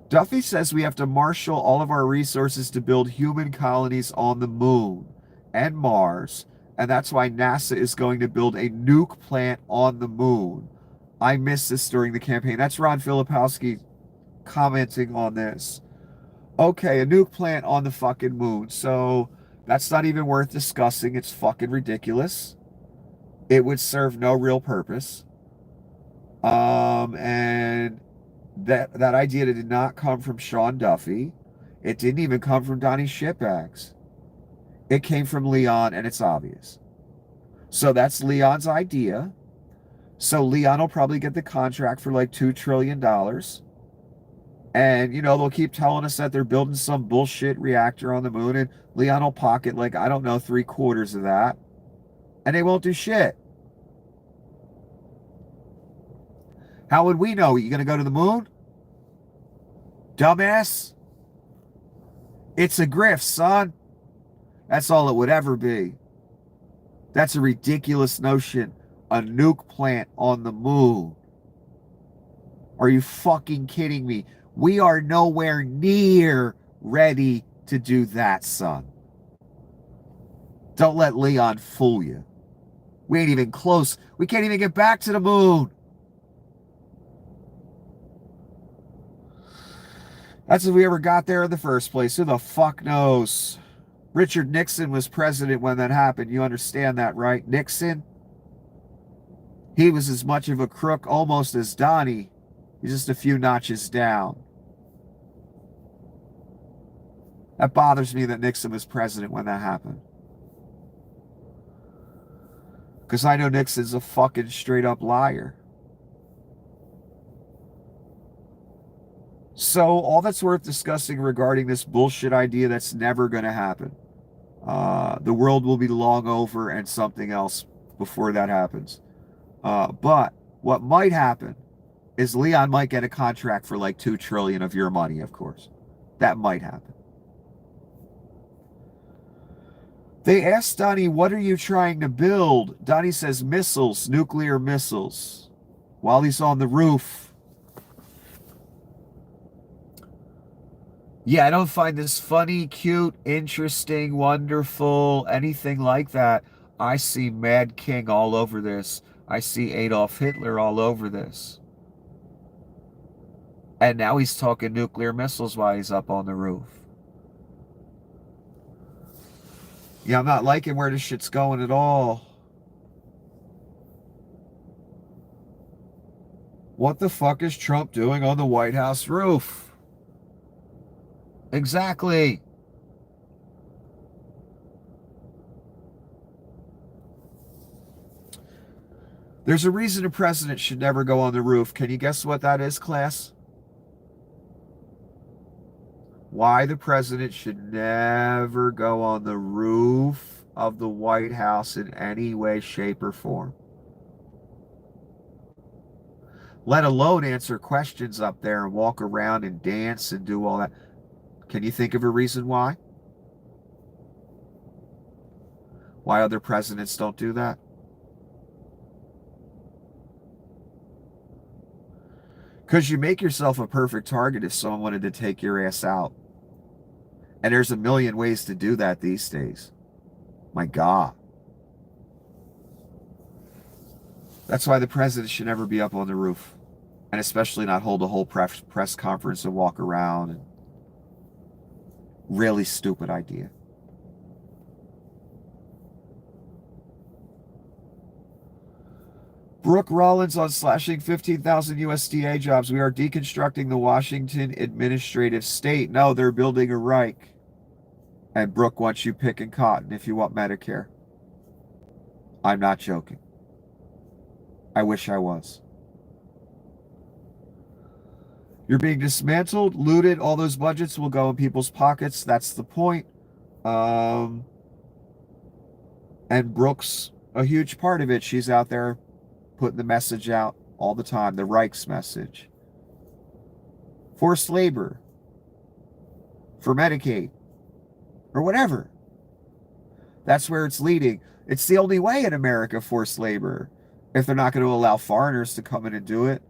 Duffy says we have to marshal all of our resources to build human colonies on the moon and Mars, and that's why NASA is going to build a nuke plant on the moon. I missed this during the campaign. That's Ron Filipowski commenting on this. Okay, a nuke plant on the fucking moon. So that's not even worth discussing. It's fucking ridiculous. It would serve no real purpose. And that idea did not come from Sean Duffy. It didn't even come from Donnie Shitbags. It came from Leon, and it's obvious. So that's Leon's idea. So Leon will probably get the contract for like $2 trillion. And, they'll keep telling us that they're building some bullshit reactor on the moon, and Leon will pocket like, I don't know, 3/4 of that. And they won't do shit. How would we know? Are you going to go to the moon? Dumbass. It's a grift, son. That's all it would ever be. That's a ridiculous notion. A nuke plant on the moon. Are you fucking kidding me? We are nowhere near ready to do that, son. Don't let Leon fool you. We ain't even close. We can't even get back to the moon. That's if we ever got there in the first place. Who the fuck knows? Richard Nixon was president when that happened. You understand that, right? Nixon? He was as much of a crook almost as Donnie. He's just a few notches down. That bothers me that Nixon was president when that happened. Because I know Nixon's a fucking straight up liar. So all that's worth discussing regarding this bullshit idea that's never going to happen. The world will be long over and something else before that happens. But what might happen is Leon might get a contract for like $2 trillion of your money, of course. That might happen. They asked Donnie, what are you trying to build? Donnie says missiles, nuclear missiles, while he's on the roof. Yeah, I don't find this funny, cute, interesting, wonderful, anything like that. I see Mad King all over this. I see Adolf Hitler all over this. And now he's talking nuclear missiles while he's up on the roof. Yeah, I'm not liking where this shit's going at all. What the fuck is Trump doing on the White House roof? Exactly. There's a reason a president should never go on the roof. Can you guess what that is, class? Why the president should never go on the roof of the White House in any way, shape, or form. Let alone answer questions up there and walk around and dance and do all that. Can you think of a reason why? Why other presidents don't do that? Because you make yourself a perfect target if someone wanted to take your ass out. And there's a million ways to do that these days. My God. That's why the president should never be up on the roof. And especially not hold a whole press conference and walk around. And really stupid idea. Brooke Rollins on slashing 15,000 USDA jobs. We are deconstructing the Washington administrative state. No, they're building a Reich. And Brooke wants you picking cotton if you want Medicare. I'm not joking. I wish I was. You're being dismantled, looted. All those budgets will go in people's pockets. That's the point. And Brooke's a huge part of it. She's out there putting the message out all the time, the Reich's message. Forced labor, for Medicaid, or whatever. That's where it's leading. It's the only way in America, forced labor, if they're not going to allow foreigners to come in and do it.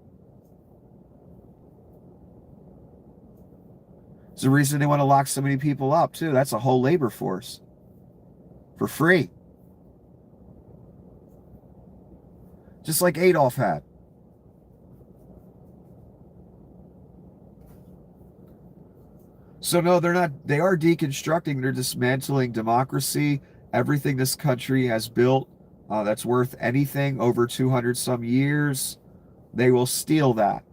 It's the reason they want to lock so many people up, too. That's a whole labor force. For free. Just like Adolf had. So no, they're not. They are deconstructing. They're dismantling democracy. Everything this country has built that's worth anything over 200 some years, they will steal that.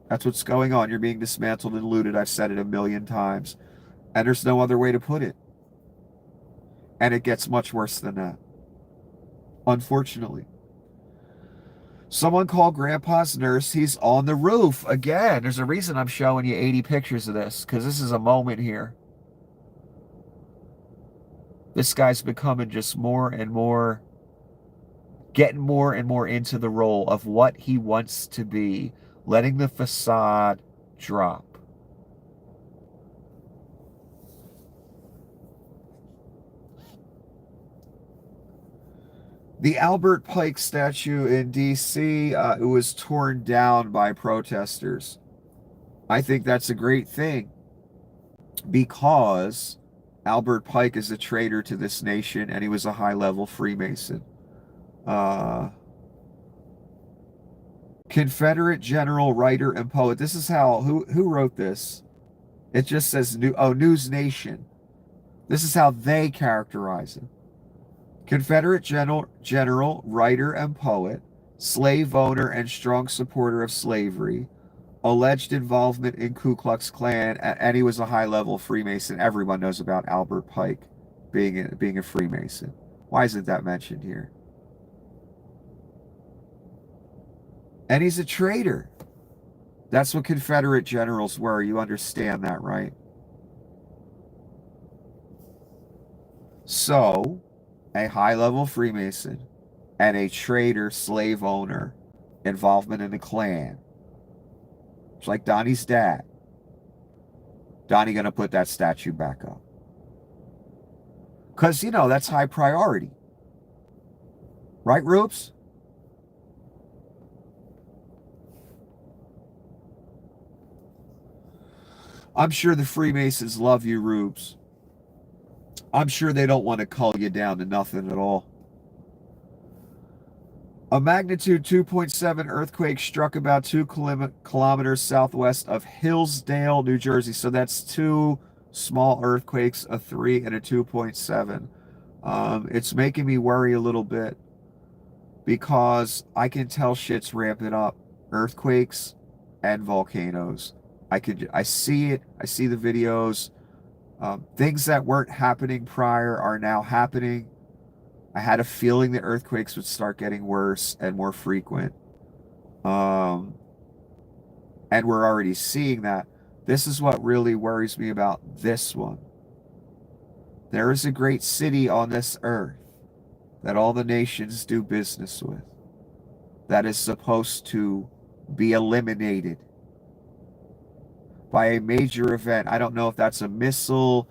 That's what's going on. You're being dismantled and looted. I've said it a million times. And there's no other way to put it. And it gets much worse than that. Unfortunately. Someone called Grandpa's nurse. He's on the roof. Again, there's a reason I'm showing you 80 pictures of this, because this is a moment here. This guy's becoming just more and more, getting more and more into the role of what he wants to be, letting the facade drop. The Albert Pike statue in D.C. It was torn down by protesters. I think that's a great thing, because Albert Pike is a traitor to this nation, and he was a high-level Freemason. Confederate general, writer, and poet. This is how, who wrote this? It just says News Nation. This is how they characterize him. Confederate general, writer, and poet, slave owner and strong supporter of slavery, alleged involvement in Ku Klux Klan, and he was a high-level Freemason. Everyone knows about Albert Pike being a Freemason. Why isn't that mentioned here? And he's a traitor. That's what Confederate generals were. You understand that, right? So, a high-level Freemason and a traitor slave owner, involvement in the Klan. It's like Donnie's dad. Donnie gonna put that statue back up. Because, you know, that's high priority. Right, Rubes? I'm sure the Freemasons love you, Rubes. I'm sure they don't want to cull you down to nothing at all. A magnitude 2.7 earthquake struck about 2 kilometers southwest of Hillsdale, New Jersey. So that's 2 small earthquakes, a 3 and a 2.7. It's making me worry a little bit, because I can tell shit's ramping up. Earthquakes and volcanoes. I see it. I see the videos. Things that weren't happening prior are now happening. I had a feeling that earthquakes would start getting worse and more frequent. And we're already seeing that. This is what really worries me about this one. There is a great city on this earth that all the nations do business with, that is supposed to be eliminated by a major event. I don't know if that's a missile,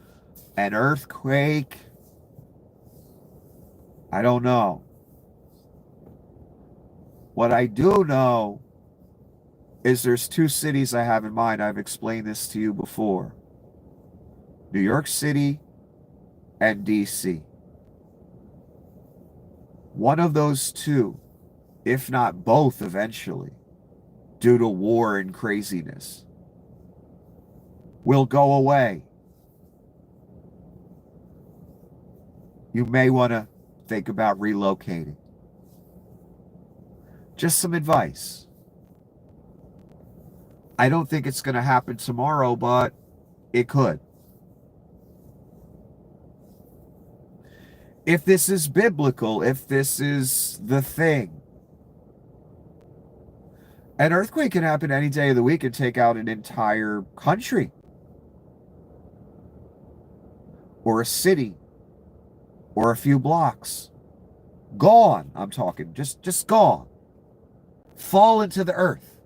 an earthquake. I don't know. What I do know is there's 2 cities I have in mind. I've explained this to you before. New York City and DC. One of those two, if not both eventually, due to war and craziness, will go away. You may want to think about relocating. Just some advice. I don't think it's going to happen tomorrow, but it could. If this is biblical, if this is the thing. An earthquake can happen any day of the week and take out an entire country. Or a city. Or a few blocks. Gone, I'm talking. Just gone. Fall into the earth.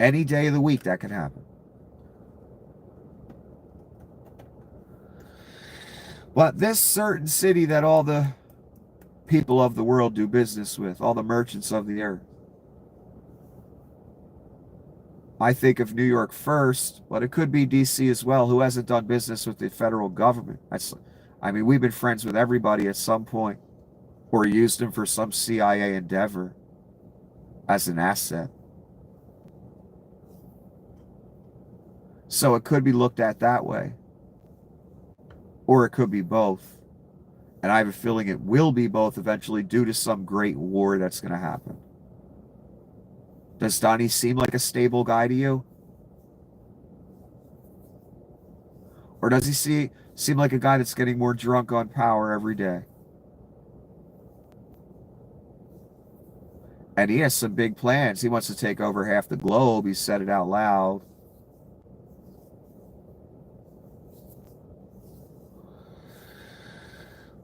Any day of the week that can happen. But this certain city that all the people of the world do business with, all the merchants of the earth. I think of New York first, but it could be DC as well, who hasn't done business with the federal government. I mean, we've been friends with everybody at some point, or used them for some CIA endeavor as an asset. So it could be looked at that way. Or it could be both. And I have a feeling it will be both eventually due to some great war that's going to happen. Does Donnie seem like a stable guy to you? Or does he seem like a guy that's getting more drunk on power every day? And he has some big plans. He wants to take over half the globe. He said it out loud.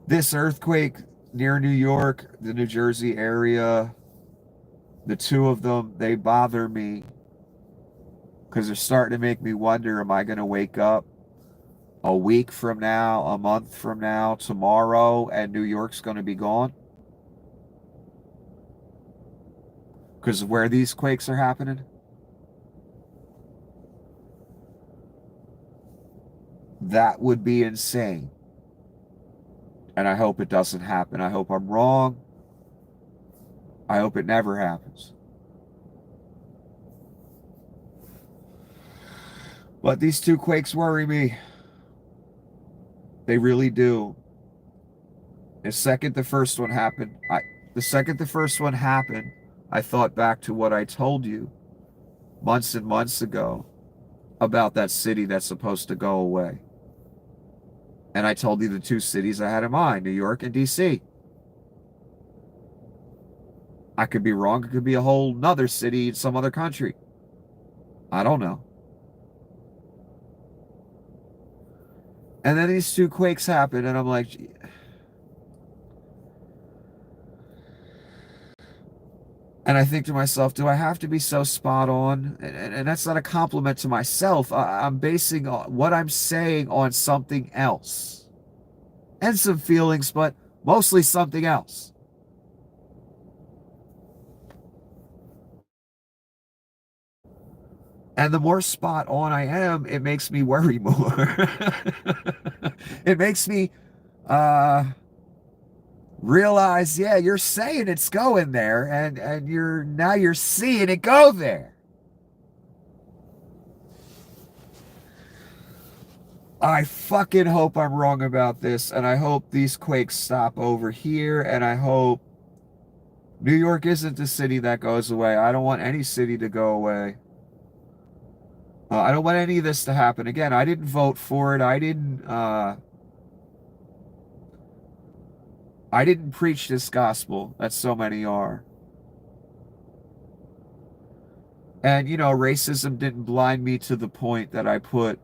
This earthquake near New York, the New Jersey area, the two of them, they bother me because they're starting to make me wonder, am I going to wake up a week from now, a month from now, tomorrow, and New York's going to be gone? Because of where these quakes are happening? That would be insane. And I hope it doesn't happen. I hope I'm wrong. I hope it never happens. But these two quakes worry me. They really do. The second the first one happened, I thought back to what I told you months and months ago about that city that's supposed to go away. And I told you the two cities I had in mind, New York and DC. I could be wrong. It could be a whole nother city in some other country. I don't know. And then these two quakes happen, and I'm like, gee. And I think to myself, do I have to be so spot on? And that's not a compliment to myself. I'm basing what I'm saying on something else. And some feelings, but mostly something else. And the more spot on I am, it makes me worry more. It makes me realize, yeah, you're saying it's going there, and you're seeing it go there. I fucking hope I'm wrong about this, and I hope these quakes stop over here, and I hope New York isn't the city that goes away. I don't want any city to go away. I don't want any of this to happen. Again, I didn't vote for it. I didn't preach this gospel that so many are. And, racism didn't blind me to the point that I put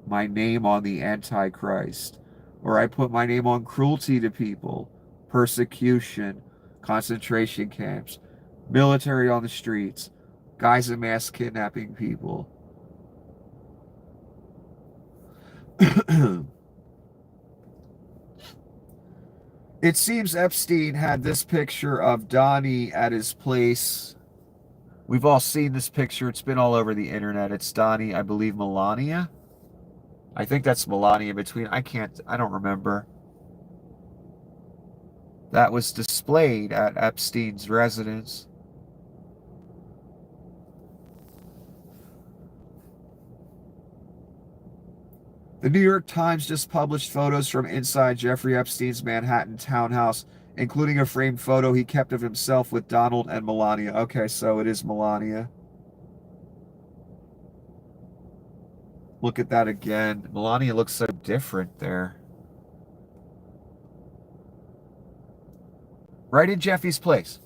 my name on the Antichrist, or I put my name on cruelty to people, persecution, concentration camps, military on the streets, guys in mass kidnapping people. It seems Epstein had this picture of Donnie at his place. We've all seen this picture. It's been all over the internet. It's Donnie, I believe, Melania. I think that's Melania between. I don't remember. that was displayed at Epstein's residence. The New York Times just published photos from inside Jeffrey Epstein's Manhattan townhouse, including a framed photo he kept of himself with Donald and Melania. Okay, so it is Melania. Look at that again. Melania looks so different there. Right in Jeffy's place.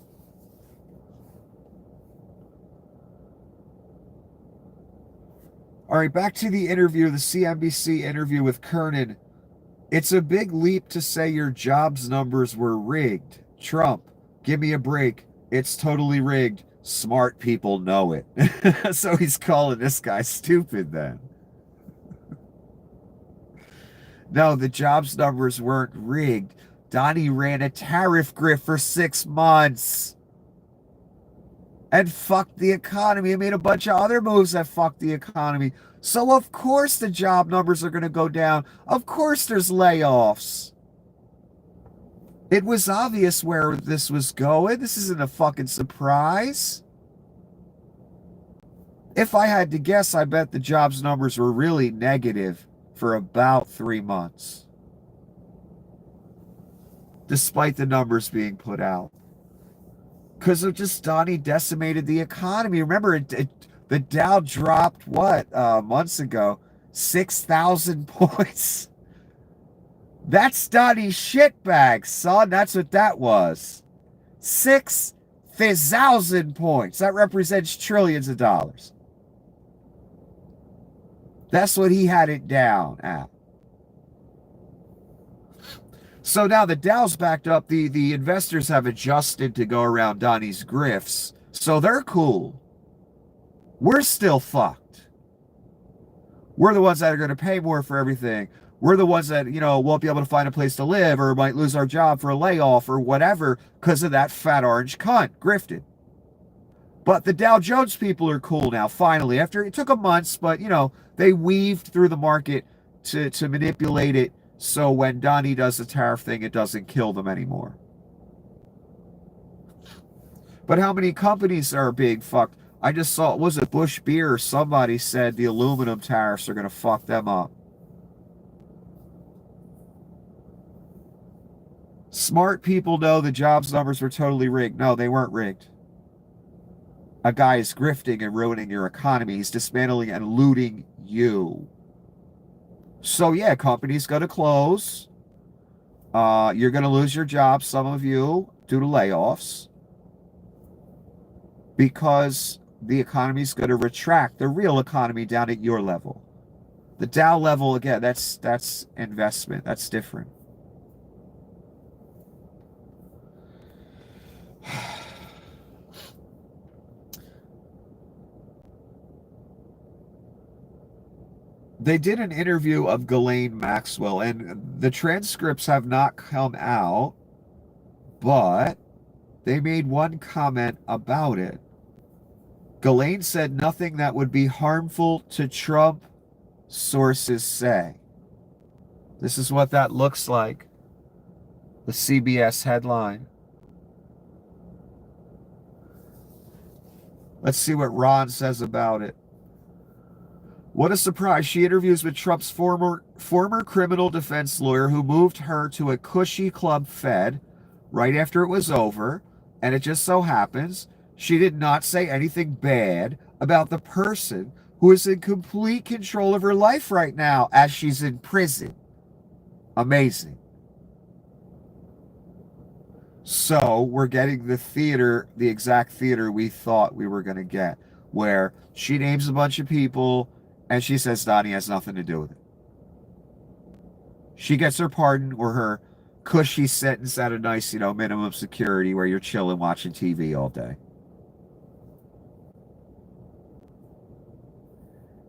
All right, back to the interview, the CNBC interview with Kernan. It's a big leap to say your jobs numbers were rigged. Trump, give me a break. It's totally rigged. Smart people know it. So he's calling this guy stupid then. No, the jobs numbers weren't rigged. Donnie ran a tariff grift for 6 months and fucked the economy and made a bunch of other moves that fucked the economy. So of course the job numbers are going to go down. Of course there's layoffs. It was obvious where this was going. This isn't a fucking surprise. If I had to guess, I bet the jobs numbers were really negative for about 3 months, despite the numbers being put out. Because of just Donnie decimated the economy. Remember, the Dow dropped, months ago? 6,000 points. That's Donnie's shitbag, son. That's what that was. 6,000 points. That represents trillions of dollars. That's what he had it down at. So now the Dow's backed up. The investors have adjusted to go around Donnie's grifts. So they're cool. We're still fucked. We're the ones that are going to pay more for everything. We're the ones that, won't be able to find a place to live or might lose our job for a layoff or whatever because of that fat orange cunt grifted. But the Dow Jones people are cool now, finally. After it took them months, but, they weaved through the market to manipulate it so when Donnie does the tariff thing, it doesn't kill them anymore. But how many companies are being fucked? I just saw, was it Bush Beer or somebody said the aluminum tariffs are going to fuck them up. Smart people know the jobs numbers were totally rigged. No, they weren't rigged. A guy is grifting and ruining your economy. He's dismantling and looting you. So yeah, companies going to close. You're going to lose your job, some of you, due to layoffs. Because the economy's going to retract, the real economy down at your level. The Dow level, again, that's investment. That's different. They did an interview of Ghislaine Maxwell, and the transcripts have not come out, but they made one comment about it. Ghislaine said nothing that would be harmful to Trump, sources say. This is what that looks like. The CBS headline. Let's see what Ron says about it. What a surprise. She interviews with Trump's former criminal defense lawyer who moved her to a cushy Club Fed right after it was over. And it just so happens she did not say anything bad about the person who is in complete control of her life right now as she's in prison. Amazing. So we're getting the exact theater we thought we were going to get, where she names a bunch of people and she says Donnie has nothing to do with it. She gets her pardon or her cushy sentence at a nice, minimum security where you're chilling watching TV all day.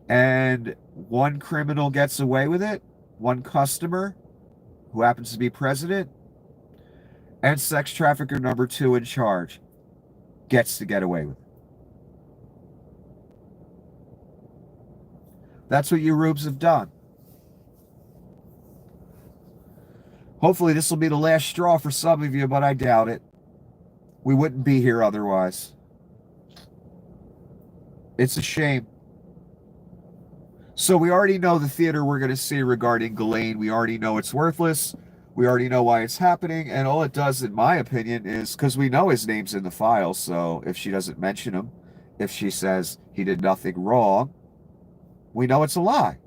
And one criminal gets away with it, one customer who happens to be president, and sex trafficker number 2 in charge gets to get away with it. That's what you rubes have done. Hopefully this will be the last straw for some of you, but I doubt it. We wouldn't be here otherwise. It's a shame. So we already know the theater we're going to see regarding Ghislaine. We already know it's worthless. We already know why it's happening. And all it does, in my opinion, is because we know his name's in the file. So if she doesn't mention him, if she says he did nothing wrong, we know it's a lie.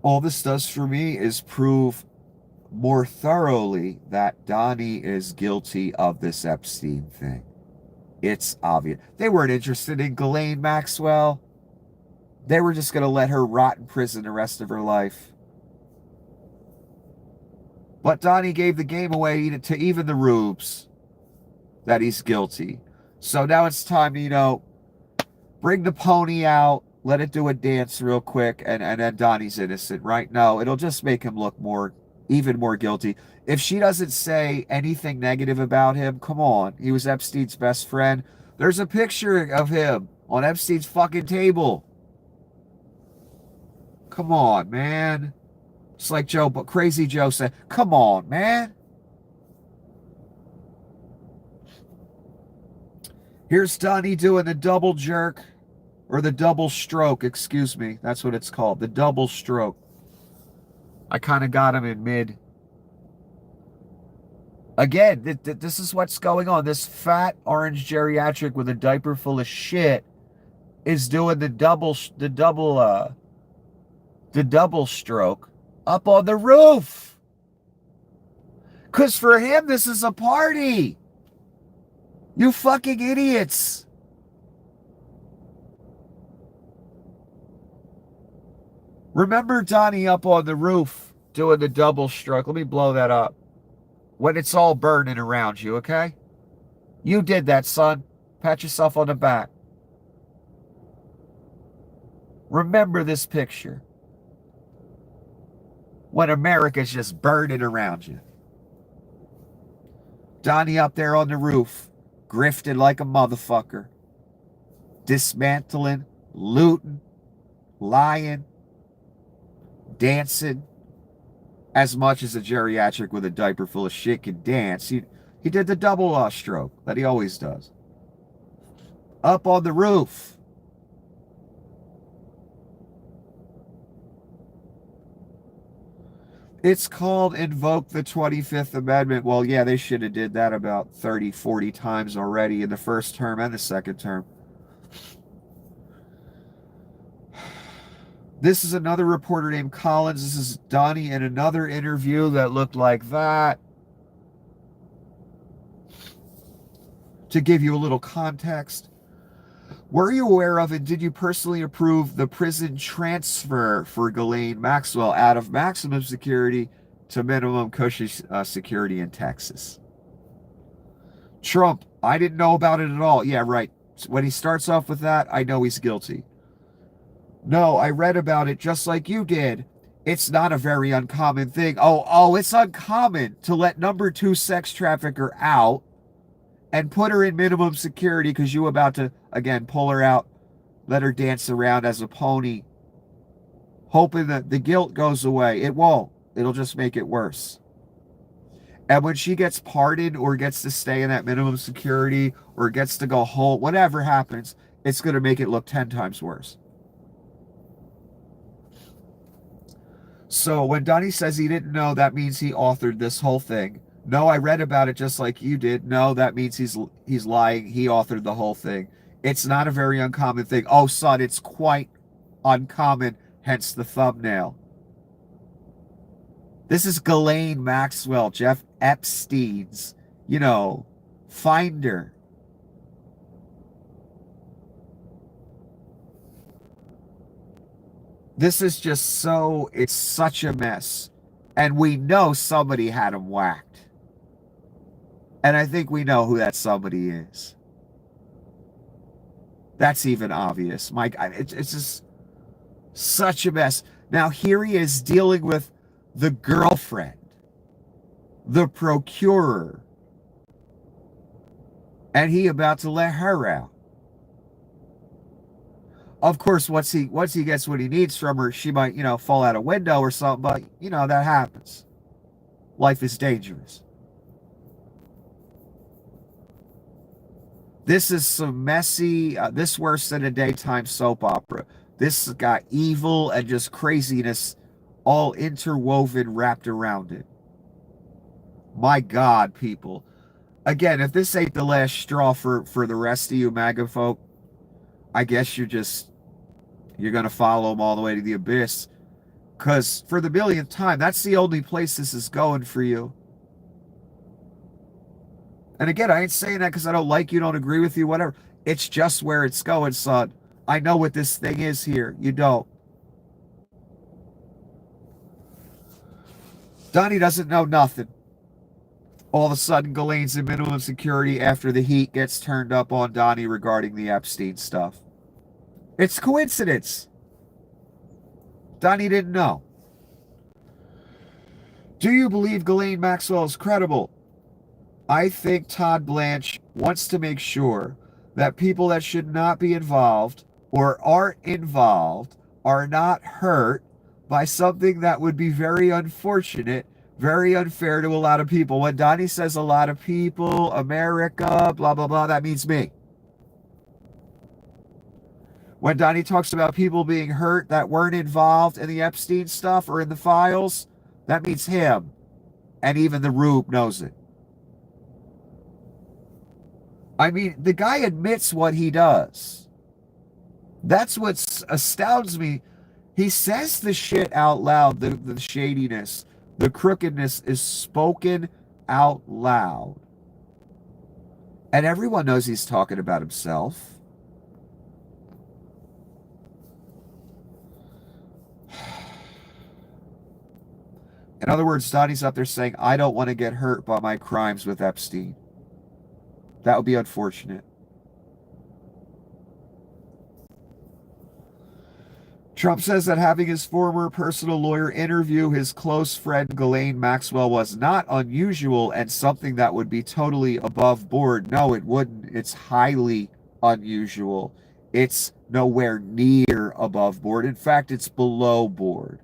All this does for me is prove more thoroughly that Donnie is guilty of this Epstein thing. It's obvious. They weren't interested in Ghislaine Maxwell. They were just going to let her rot in prison the rest of her life. But Donnie gave the game away to even the rubes that he's guilty. So now it's time to, bring the pony out, let it do a dance real quick, and then Donnie's innocent, right? No, it'll just make him look even more guilty. If she doesn't say anything negative about him, come on. He was Epstein's best friend. There's a picture of him on Epstein's fucking table. Come on, man. It's like Crazy Joe said, come on, man. Here's Donnie doing the double jerk, or the double stroke, excuse me. That's what it's called, the double stroke. I kind of got him in mid. Again, this is what's going on. This fat orange geriatric with a diaper full of shit is doing the double stroke up on the roof. Because for him, this is a party. You fucking idiots. Remember Donnie up on the roof doing the double stroke. Let me blow that up. When it's all burning around you, okay? You did that, son. Pat yourself on the back. Remember this picture. When America's just burning around you. Donnie up there on the roof, grifting like a motherfucker. Dismantling, looting, lying, dancing. As much as a geriatric with a diaper full of shit can dance, he did the double stroke that he always does. Up on the roof. It's called invoke the 25th Amendment. Well, yeah, they should have did that about 30, 40 times already in the first term and the second term. This is another reporter named Collins. This is Donnie in another interview that looked like that. To give you a little context, were you aware of and did you personally approve the prison transfer for Ghislaine Maxwell out of maximum security to minimum cushy security in Texas? Trump, I didn't know about it at all. Yeah, right. When he starts off with that, I know he's guilty. No, I read about it just like you did. It's not a very uncommon thing. Oh, it's uncommon to let number 2 sex trafficker out and put her in minimum security because you about to, again, pull her out, let her dance around as a pony, hoping that the guilt goes away. It won't. It'll just make it worse. And when she gets pardoned or gets to stay in that minimum security or gets to go home, whatever happens, it's going to make it look 10 times worse. So when Donnie says he didn't know, that means he authored this whole thing. No, I read about it just like you did. No, that means he's lying. He authored the whole thing. It's not a very uncommon thing. Oh, son, it's quite uncommon, hence the thumbnail. This is Ghislaine Maxwell, Jeff Epstein's, finder. This is just it's such a mess. And we know somebody had him whacked. And I think we know who that somebody is. That's even obvious. Mike, it's just such a mess. Now here he is dealing with the girlfriend, the procurer. And he about to let her out. Of course, once he gets what he needs from her, she might, fall out a window or something, but that happens. Life is dangerous. This is some messy, this worse than a daytime soap opera. This has got evil and just craziness all interwoven, wrapped around it. My God, people. Again, if this ain't the last straw for the rest of you MAGA folk, I guess you're going to follow them all the way to the abyss. Because for the millionth time, that's the only place this is going for you. And again, I ain't saying that because I don't like you, don't agree with you, whatever. It's just where it's going, son. I know what this thing is here. You don't. Donnie doesn't know nothing. All of a sudden, Ghislaine's in minimum security after the heat gets turned up on Donnie regarding the Epstein stuff. It's coincidence. Donnie didn't know. Do you believe Ghislaine Maxwell is credible? I think Todd Blanche wants to make sure that people that should not be involved or aren't involved are not hurt by something that would be very unfortunate, very unfair to a lot of people. When Donnie says a lot of people, America, blah, blah, blah, that means me. When Donnie talks about people being hurt that weren't involved in the Epstein stuff or in the files, that means him. And even the Rube knows it. I mean, the guy admits what he does. That's what astounds me. He says the shit out loud, the shadiness, the crookedness is spoken out loud. And everyone knows he's talking about himself. In other words, Donnie's up there saying, I don't want to get hurt by my crimes with Epstein. That would be unfortunate. Trump says that having his former personal lawyer interview his close friend Ghislaine Maxwell was not unusual and something that would be totally above board. No, it wouldn't. It's highly unusual. It's nowhere near above board. In fact, it's below board.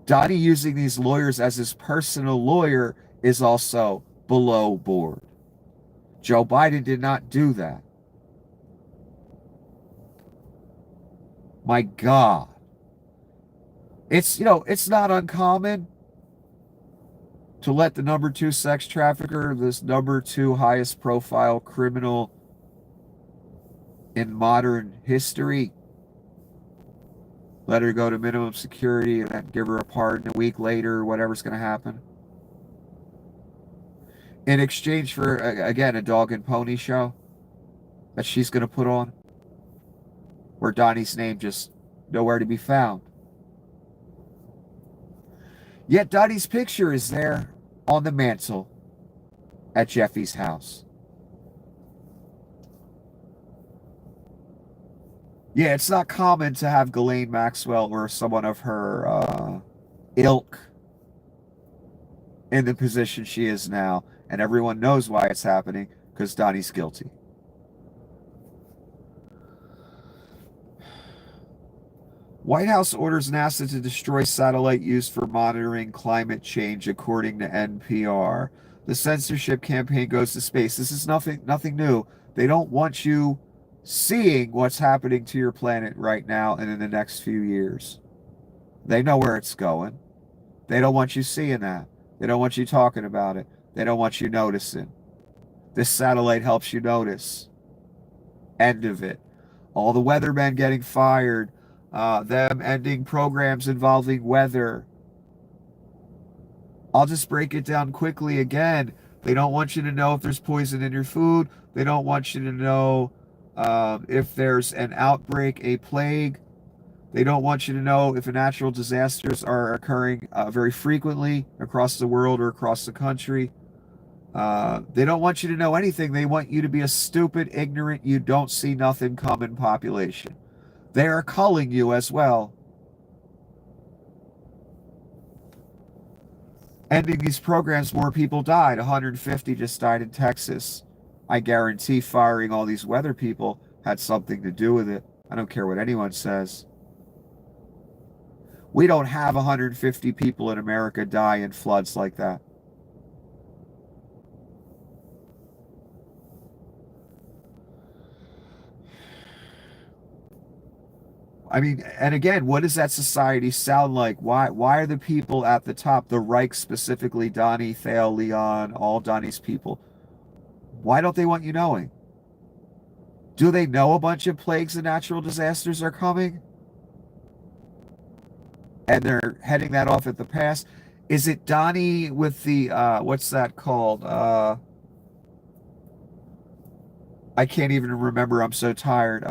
Donnie using these lawyers as his personal lawyer is also below board. Joe Biden did not do that. My God. It's not uncommon to let the number 2 sex trafficker, this number 2 highest profile criminal in modern history, let her go to minimum security and then give her a pardon a week later or whatever's going to happen. In exchange for, again, a dog and pony show that she's going to put on, where Donnie's name just nowhere to be found. Yet Donnie's picture is there on the mantle at Jeffy's house. Yeah, it's not common to have Ghislaine Maxwell or someone of her ilk in the position she is now. And everyone knows why it's happening, because Donnie's guilty. White House orders NASA to destroy satellite used for monitoring climate change, according to NPR. The censorship campaign goes to space. This is nothing new. They don't want you seeing what's happening to your planet right now and in the next few years. They know where it's going. They don't want you seeing that. They don't want you talking about it. They don't want you noticing. This satellite helps you notice. End of it. All the weathermen getting fired. Them ending programs involving weather. I'll just break it down quickly again. They don't want you to know if there's poison in your food. They don't want you to know if there's an outbreak, a plague. They don't want you to know if natural disasters are occurring very frequently across the world or across the country. They don't want you to know anything. They want you to be a stupid, ignorant, you don't see nothing coming population. They are culling you as well. Ending these programs, more people died. 150 just died in Texas. I guarantee firing all these weather people had something to do with it. I don't care what anyone says. We don't have 150 people in America die in floods like that. I mean, and again, what does that society sound like? Why are the people at the top, the Reich specifically, Donnie, Thale, Leon, all Donnie's people, why don't they want you knowing? Do they know a bunch of plagues and natural disasters are coming? And they're heading that off at the pass? Is it Donnie with the, what's that called? I can't even remember. I'm so tired.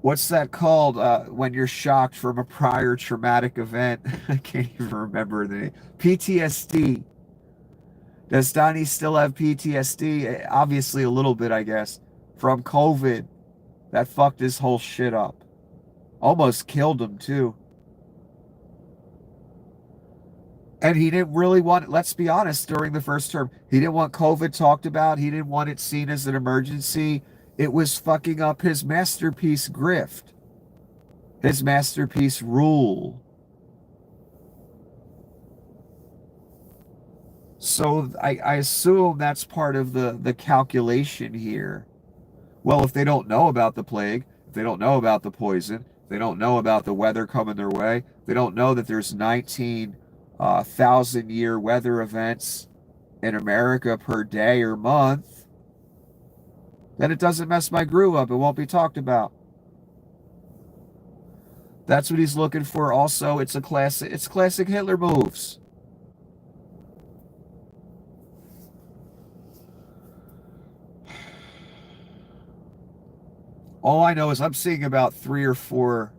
What's that called when you're shocked from a prior traumatic event? I can't even remember the name. PTSD. Does Donnie still have PTSD? Obviously a little bit, I guess, from COVID. That fucked his whole shit up. Almost killed him, too. And he didn't really want, let's be honest, during the first term, he didn't want COVID talked about. He didn't want it seen as an emergency. It was fucking up his masterpiece grift, his masterpiece rule. So I assume that's part of the calculation here. Well, if they don't know about the plague, if they don't know about the poison, if they don't know about the weather coming their way, they don't know that there's 19,000-year weather events in America per day or month, then it doesn't mess my groove up. It won't be talked about. That's what he's looking for. Also, it's classic Hitler moves. All I know is I'm seeing about 3 or 4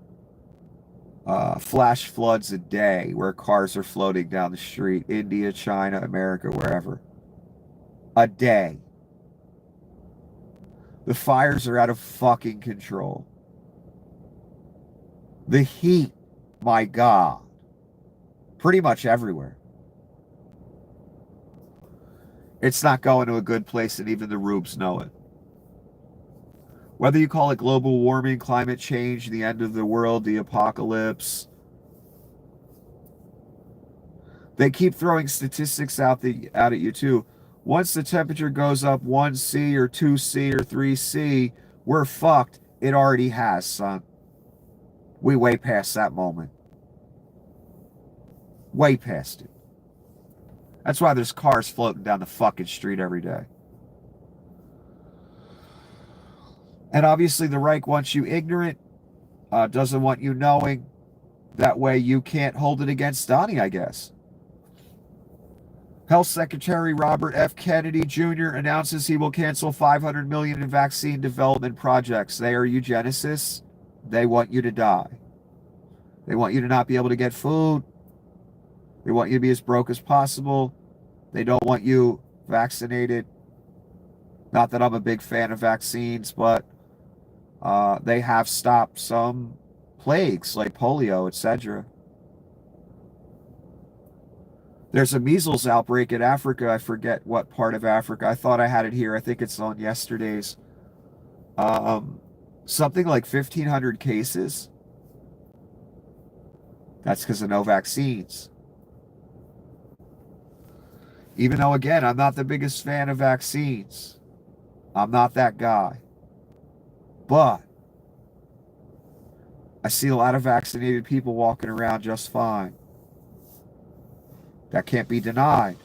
flash floods a day where cars are floating down the street. India, China, America, wherever. A day. The fires are out of fucking control. The heat, my God. Pretty much everywhere. It's not going to a good place, and even the rubes know it. Whether you call it global warming, climate change, the end of the world, the apocalypse, they keep throwing statistics out at you too. Once the temperature goes up 1°C or 2°C or 3°C, we're fucked. It already has, son. We way past that moment. Way past it. That's why there's cars floating down the fucking street every day. And obviously the Reich wants you ignorant, doesn't want you knowing. That way you can't hold it against Donnie, I guess. Health Secretary Robert F. Kennedy Jr. announces he will cancel $500 million in vaccine development projects. They are eugenicists. They want you to die. They want you to not be able to get food. They want you to be as broke as possible. They don't want you vaccinated. Not that I'm a big fan of vaccines, but they have stopped some plagues like polio, etc. There's a measles outbreak in Africa. I forget what part of Africa. I thought I had it here. I think it's on yesterday's. Something like 1,500 cases. That's because of no vaccines. Even though, again, I'm not the biggest fan of vaccines. I'm not that guy. But I see a lot of vaccinated people walking around just fine. That can't be denied.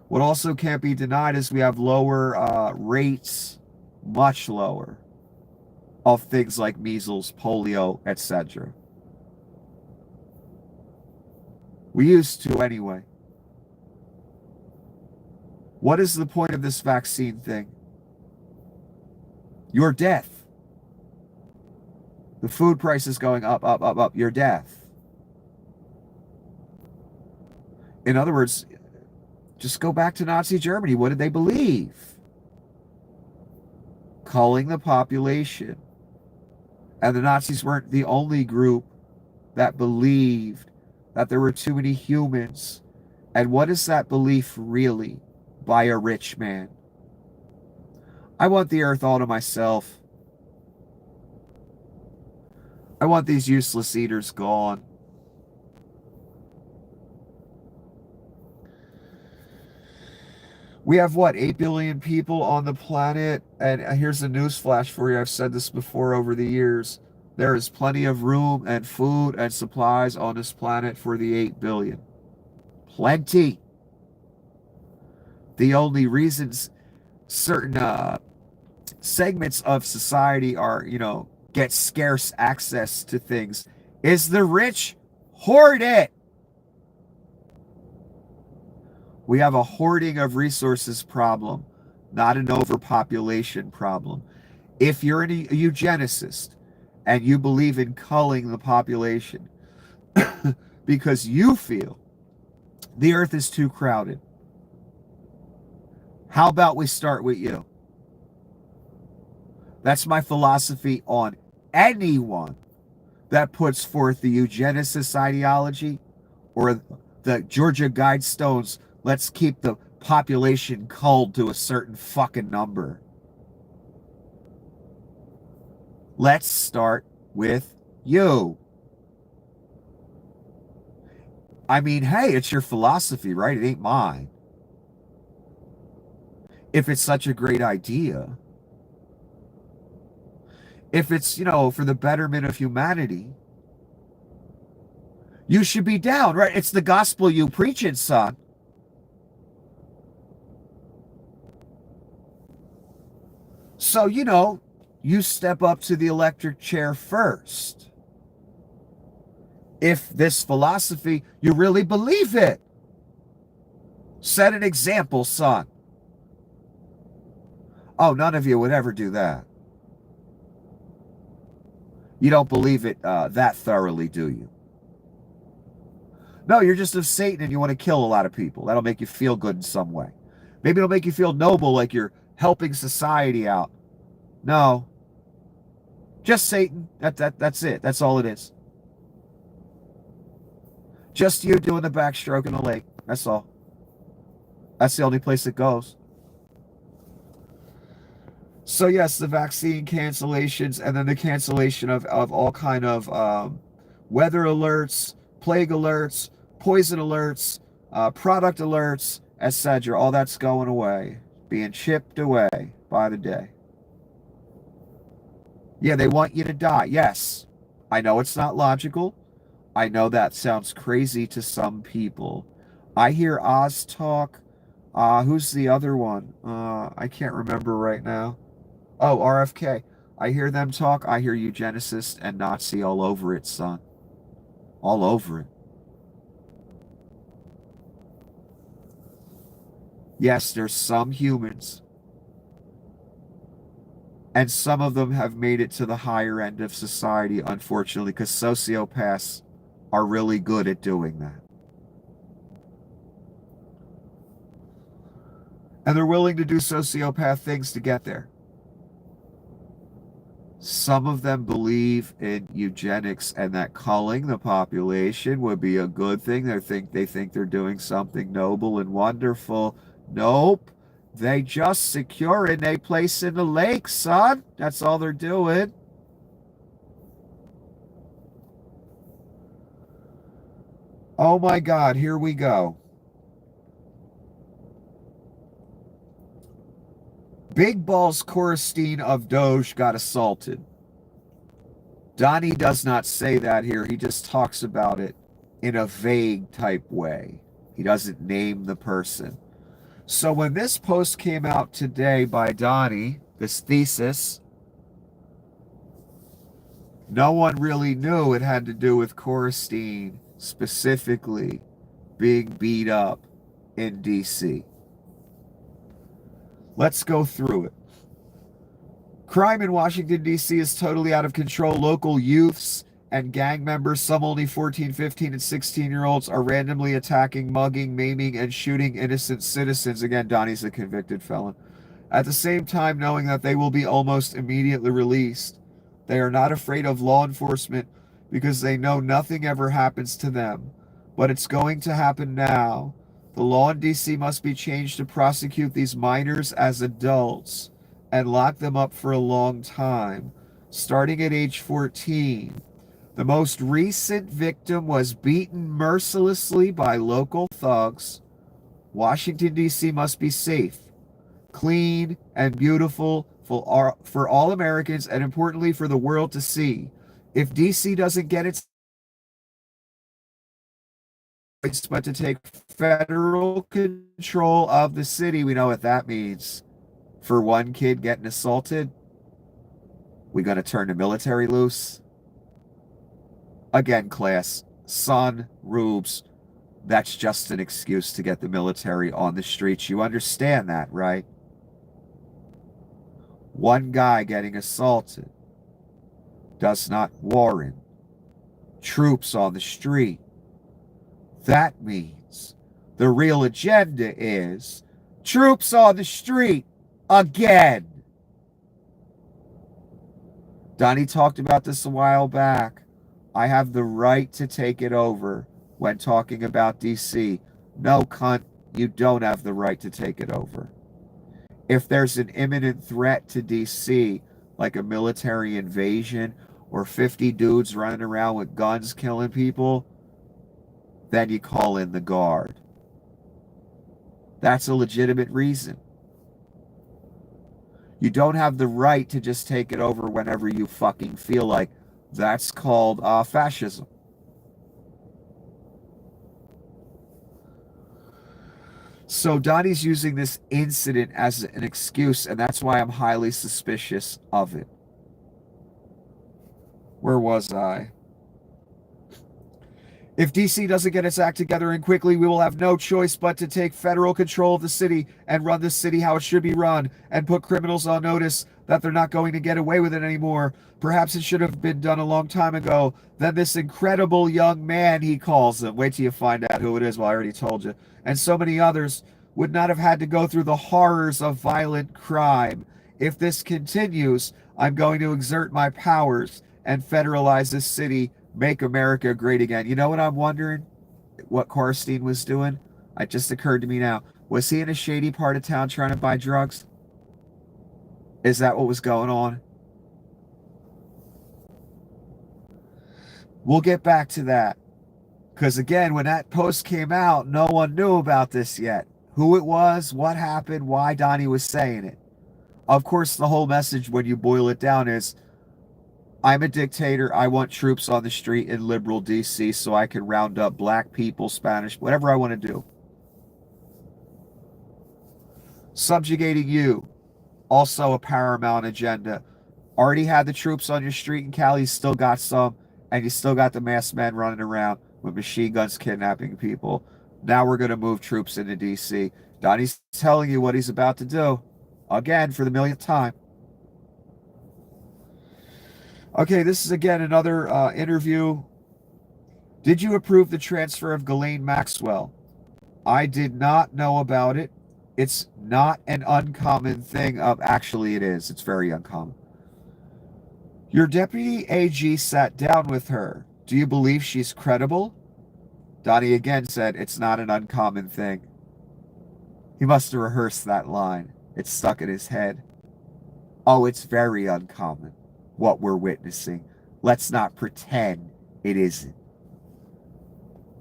What also can't be denied is we have lower rates, much lower, of things like measles, polio, etc. We used to anyway. What is the point of this vaccine thing? Your death. The food price is going up, up, up, up. Your death. In other words, just go back to Nazi Germany. What did they believe? Culling the population. And the Nazis weren't the only group that believed that there were too many humans. And what is that belief really? by a rich man. I want the earth all to myself. I want these useless eaters gone. We have, what, 8 billion people on the planet? And here's a news flash for you. I've said this before over the years. There is plenty of room and food and supplies on this planet for the 8 billion. Plenty. The only reasons certain segments of society are, get scarce access to things is the rich hoard it. We have a hoarding of resources problem, not an overpopulation problem. If you're a eugenicist and you believe in culling the population because you feel the earth is too crowded, how about we start with you? That's my philosophy on anyone that puts forth the eugenicist ideology or the Georgia Guidestones, let's keep the population culled to a certain fucking number. Let's start with you. I mean, hey, it's your philosophy, right? It ain't mine. If it's such a great idea, if it's, for the betterment of humanity, you should be down, right? It's the gospel you preaching, son. So, you step up to the electric chair first. If this philosophy, you really believe it. Set an example, son. Oh, none of you would ever do that. You don't believe it that thoroughly, do you? No, you're just of Satan and you want to kill a lot of people. That'll make you feel good in some way. Maybe it'll make you feel noble, like you're helping society out. No. Just Satan. That's it. That's all it is. Just you doing the backstroke in the lake. That's all. That's the only place it goes. So yes, the vaccine cancellations and then the cancellation of all kind of weather alerts, plague alerts, poison alerts, product alerts, etc. All that's going away, being chipped away by the day. Yeah, they want you to die. Yes, I know it's not logical. I know that sounds crazy to some people. I hear Oz talk. Who's the other one? I can't remember right now. Oh, RFK. I hear them talk. I hear eugenicist and Nazi all over it, son. All over it. Yes, there's some humans. And some of them have made it to the higher end of society, unfortunately, because sociopaths are really good at doing that. And they're willing to do sociopath things to get there. Some of them believe in eugenics and that culling the population would be a good thing. They think they're doing something noble and wonderful. Nope. They just secure it and they place in the lake, son. That's all they're doing. Oh my God, here we go. Big Balls Corstein of Doge got assaulted. Donnie does not say that here. He just talks about it in a vague type way. He doesn't name the person. So when this post came out today by Donnie, this thesis, no one really knew it had to do with Corstein specifically being beat up in D.C. Let's go through it. Crime in Washington, D.C. is totally out of control. Local youths and gang members, some only 14, 15, and 16-year-olds, are randomly attacking, mugging, maiming, and shooting innocent citizens. Again, Donnie's a convicted felon. At the same time, knowing that they will be almost immediately released, they are not afraid of law enforcement because they know nothing ever happens to them. But it's going to happen now. The law in D.C. must be changed to prosecute these minors as adults and lock them up for a long time, starting at age 14. The most recent victim was beaten mercilessly by local thugs. Washington, D.C. must be safe, clean, and beautiful for all Americans, and importantly for the world to see. If D.C. doesn't get its choice but to take federal control of the city, we know what that means. For one kid getting assaulted, we gonna turn the military loose? Again, class, son, rubes, that's just an excuse to get the military on the streets. You understand that, right? One guy getting assaulted does not warrant troops on the street. That means the real agenda is troops on the street again. Donnie talked about this a while back. I have the right to take it over when talking about DC. No, cunt, you don't have the right to take it over. If there's an imminent threat to DC, like a military invasion or 50 dudes running around with guns killing people, then you call in the guard. That's a legitimate reason. You don't have the right to just take it over whenever you fucking feel like. That's called fascism. So Donnie's using this incident as an excuse, and that's why I'm highly suspicious of it. Where was I? If DC doesn't get its act together and quickly, we will have no choice but to take federal control of the city and run the city how it should be run and put criminals on notice that they're not going to get away with it anymore. Perhaps it should have been done a long time ago. Then this incredible young man, he calls him, wait till you find out who it is, well, I already told you, and so many others would not have had to go through the horrors of violent crime. If this continues, I'm going to exert my powers and federalize this city, make America great again. You know what I'm wondering? What Karstein was doing? It just occurred to me now. Was he in a shady part of town trying to buy drugs? Is that what was going on? We'll get back to that. Because again, when that post came out, no one knew about this yet. Who it was, what happened, why Donnie was saying it. Of course, the whole message, when you boil it down, is I'm a dictator. I want troops on the street in liberal DC so I can round up black people, Spanish, whatever I want to do. Subjugating you, also a paramount agenda. Already had the troops on your street in Cali, still got some, and you still got the masked men running around with machine guns kidnapping people. Now we're going to move troops into DC. Donnie's telling you what he's about to do. Again, for the millionth time. Okay, this is again another interview. Did you approve the transfer of Ghislaine Maxwell? I did not know about it. It's not an uncommon thing. Actually, it is. It's very uncommon. Your deputy AG sat down with her. Do you believe she's credible? Donnie again said it's not an uncommon thing. He must have rehearsed that line. It's stuck in his head. Oh, it's very uncommon, what we're witnessing. Let's not pretend it isn't.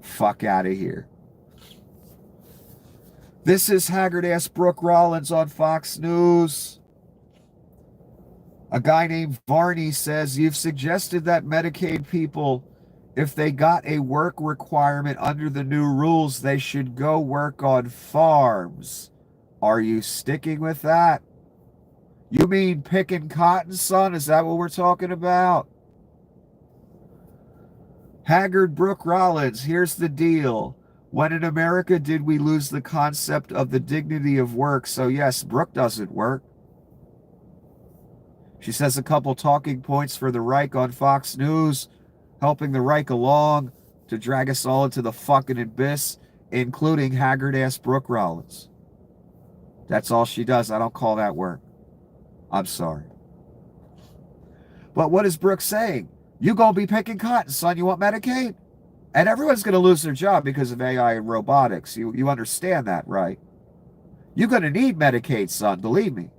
Fuck out of here. This is haggard-ass Brooke Rollins on Fox News. A guy named Varney says, you've suggested that Medicaid people, if they got a work requirement under the new rules, they should go work on farms. Are you sticking with that? You mean picking cotton, son? Is that what we're talking about? Haggard Brooke Rollins, here's the deal. When in America did we lose the concept of the dignity of work? So yes, Brooke doesn't work. She says a couple talking points for the Reich on Fox News, helping the Reich along to drag us all into the fucking abyss, including haggard-ass Brooke Rollins. That's all she does. I don't call that work. I'm sorry. But what is Brooke saying? You gonna be picking cotton, son. You want Medicaid? And everyone's going to lose their job because of AI and robotics. You understand that, right? You're going to need Medicaid, son, believe me.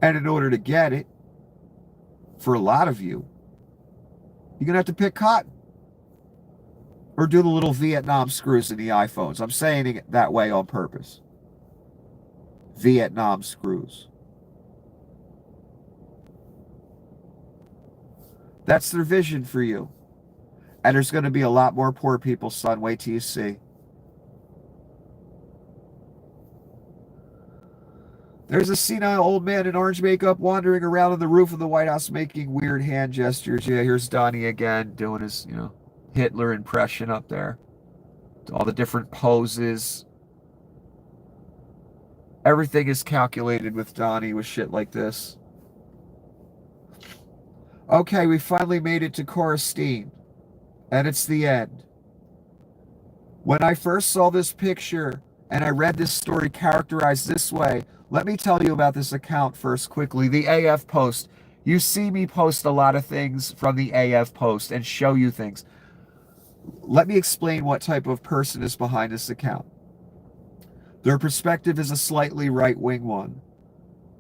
And in order to get it, for a lot of you, you're going to have to pick cotton. Or do the little Vietnam screws in the iPhones. I'm saying it that way on purpose. Vietnam screws. That's their vision for you. And there's going to be a lot more poor people, son. Wait till you see. There's a senile old man in orange makeup wandering around on the roof of the White House making weird hand gestures. Yeah, here's Donnie again doing his, Hitler impression up there. All the different poses. Everything is calculated with Donnie with shit like this. Okay, we finally made it to Corristine. And it's the end. When I first saw this picture and I read this story characterized this way, let me tell you about this account first quickly. The AF Post. You see me post a lot of things from the AF Post and show you things. Let me explain what type of person is behind this account. Their perspective is a slightly right-wing one.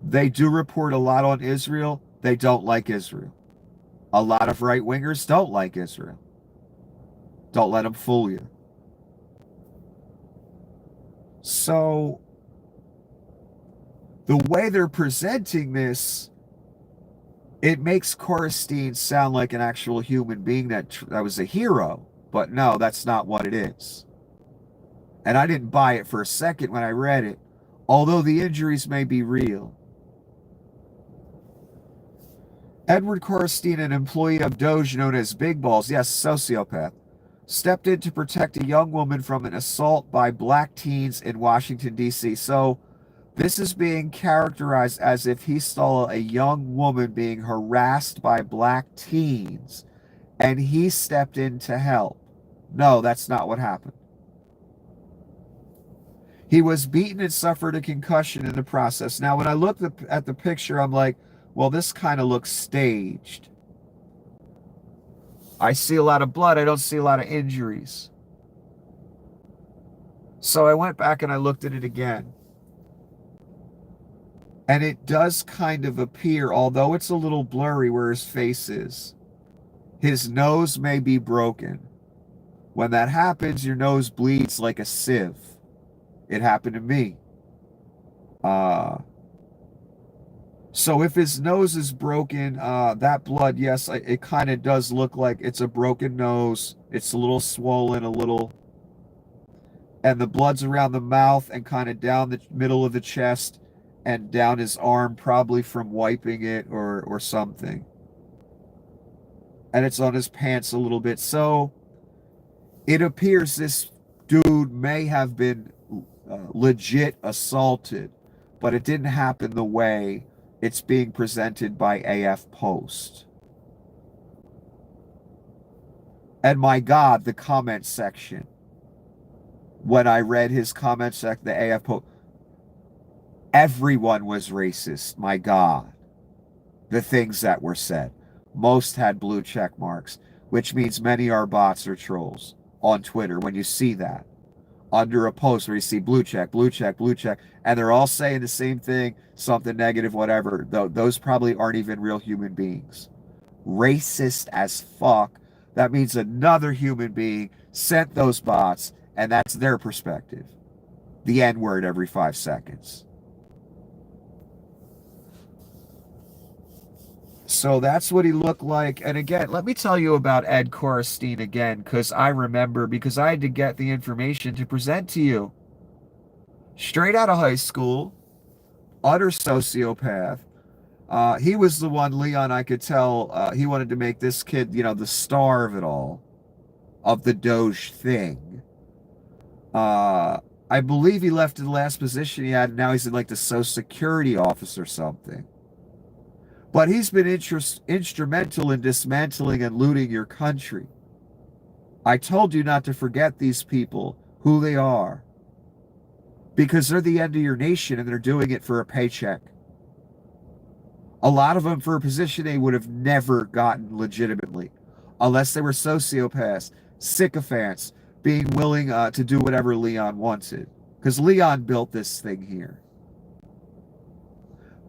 They do report a lot on Israel. They don't like Israel. A lot of right-wingers don't like Israel. Don't let them fool you. So, the way they're presenting this, it makes Corristine sound like an actual human being that was a hero. But no, that's not what it is. And I didn't buy it for a second when I read it, although the injuries may be real. Edward Corristine, an employee of Doge known as Big Balls, yes, sociopath, stepped in to protect a young woman from an assault by black teens in Washington, D.C. So this is being characterized as if he saw a young woman being harassed by black teens and he stepped in to help. No, that's not what happened. He was beaten and suffered a concussion in the process. Now, when I looked at the picture, I'm like, well, this kind of looks staged. I see a lot of blood. I don't see a lot of injuries. So I went back and I looked at it again. And it does kind of appear, although it's a little blurry where his face is, his nose may be broken. When that happens, your nose bleeds like a sieve. It happened to me. So if his nose is broken, that blood, yes, it kind of does look like it's a broken nose. It's a little swollen, a little. And the blood's around the mouth and kind of down the middle of the chest and down his arm, probably from wiping it or something. And it's on his pants a little bit. So it appears this dude may have been legit assaulted, but it didn't happen the way it's being presented by AF Post. And my God, the comment section. When I read his comment section, the AF Post, everyone was racist. My God. The things that were said. Most had blue check marks, which means many are bots or trolls on Twitter when you see that. Under a post where you see blue check, blue check, blue check, and they're all saying the same thing, something negative, whatever. Those probably aren't even real human beings. Racist as fuck. That means another human being sent those bots, and that's their perspective. The N-word every 5 seconds. So that's what he looked like. And again, let me tell you about Ed Corristine again, because I remember, because I had to get the information to present to you. Straight out of high school, utter sociopath. He was the one, Leon, I could tell, he wanted to make this kid, the star of it all, of the Doge thing. I believe he left in the last position he had, and now he's in like the Social Security office or something. But he's been instrumental in dismantling and looting your country. I told you not to forget these people, who they are. Because they're the end of your nation and they're doing it for a paycheck. A lot of them for a position they would have never gotten legitimately, unless they were sociopaths, sycophants, being willing to do whatever Leon wanted. Because Leon built this thing here.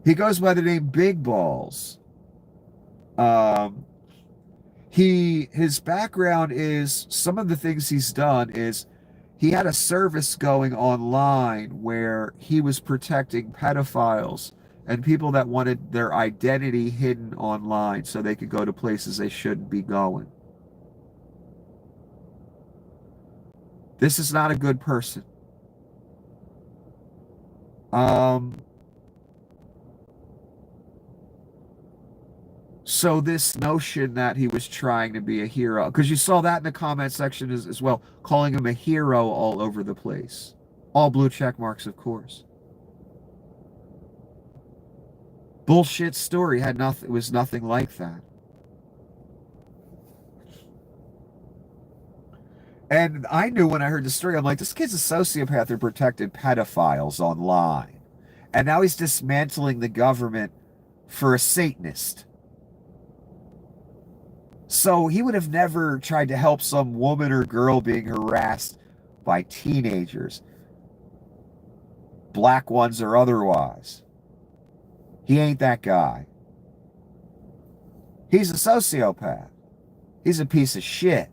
He goes by the name Big Balls. His background is, some of the things he's done is he had a service going online where he was protecting pedophiles and people that wanted their identity hidden online so they could go to places they shouldn't be going. This is not a good person. So this notion that he was trying to be a hero, because you saw that in the comment section as well, calling him a hero all over the place. All blue check marks, of course. Bullshit story had nothing. It was nothing like that. And I knew when I heard the story, I'm like, this kid's a sociopath who protected pedophiles online. And now he's dismantling the government for a Satanist. So he would have never tried to help some woman or girl being harassed by teenagers, black ones or otherwise. He ain't that guy. He's a sociopath. He's a piece of shit.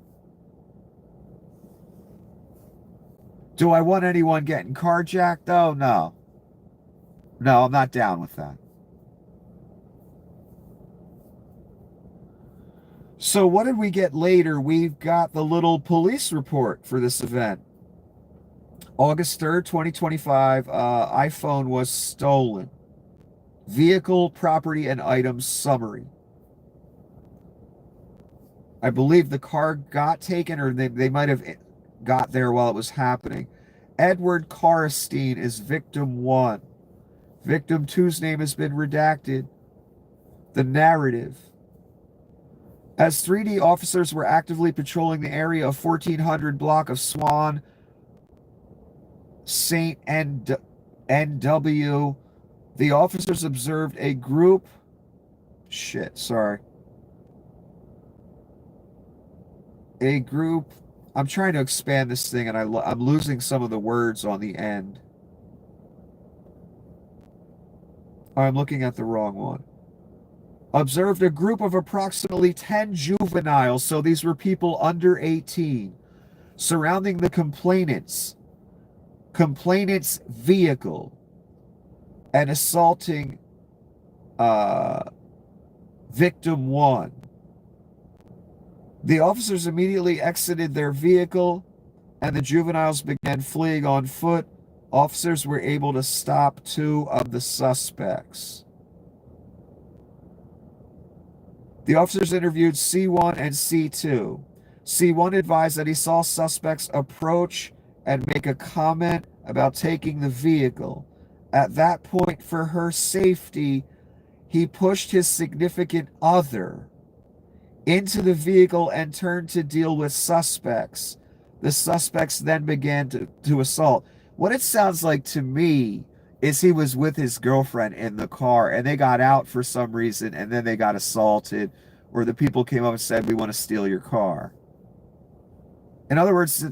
Do I want anyone getting carjacked, though? No. No, I'm not down with that. So what did we get later? We've got the little police report for this event. August 3rd, 2025, iPhone was stolen. Vehicle, property, and items summary. I believe the car got taken, or they might have got there while it was happening. Edward Karstein is victim 1. Victim 2's name has been redacted. The narrative. As 3D officers were actively patrolling the area of 1400 block of Swan, St. NW, the officers observed a group. I'm trying to expand this thing and I'm losing some of the words on the end. I'm looking at the wrong one. Observed a group of approximately 10 juveniles, so these were people under 18, surrounding the complainant's vehicle and assaulting victim 1. The officers immediately exited their vehicle and the juveniles began fleeing on foot. Officers were able to stop 2 of the suspects. The officers interviewed C1 and C2. C1 advised that he saw suspects approach and make a comment about taking the vehicle. At that point, for her safety, he pushed his significant other into the vehicle and turned to deal with suspects. The suspects then began to assault. What it sounds like to me is he was with his girlfriend in the car and they got out for some reason and then they got assaulted, or the people came up and said, we want to steal your car. In other words,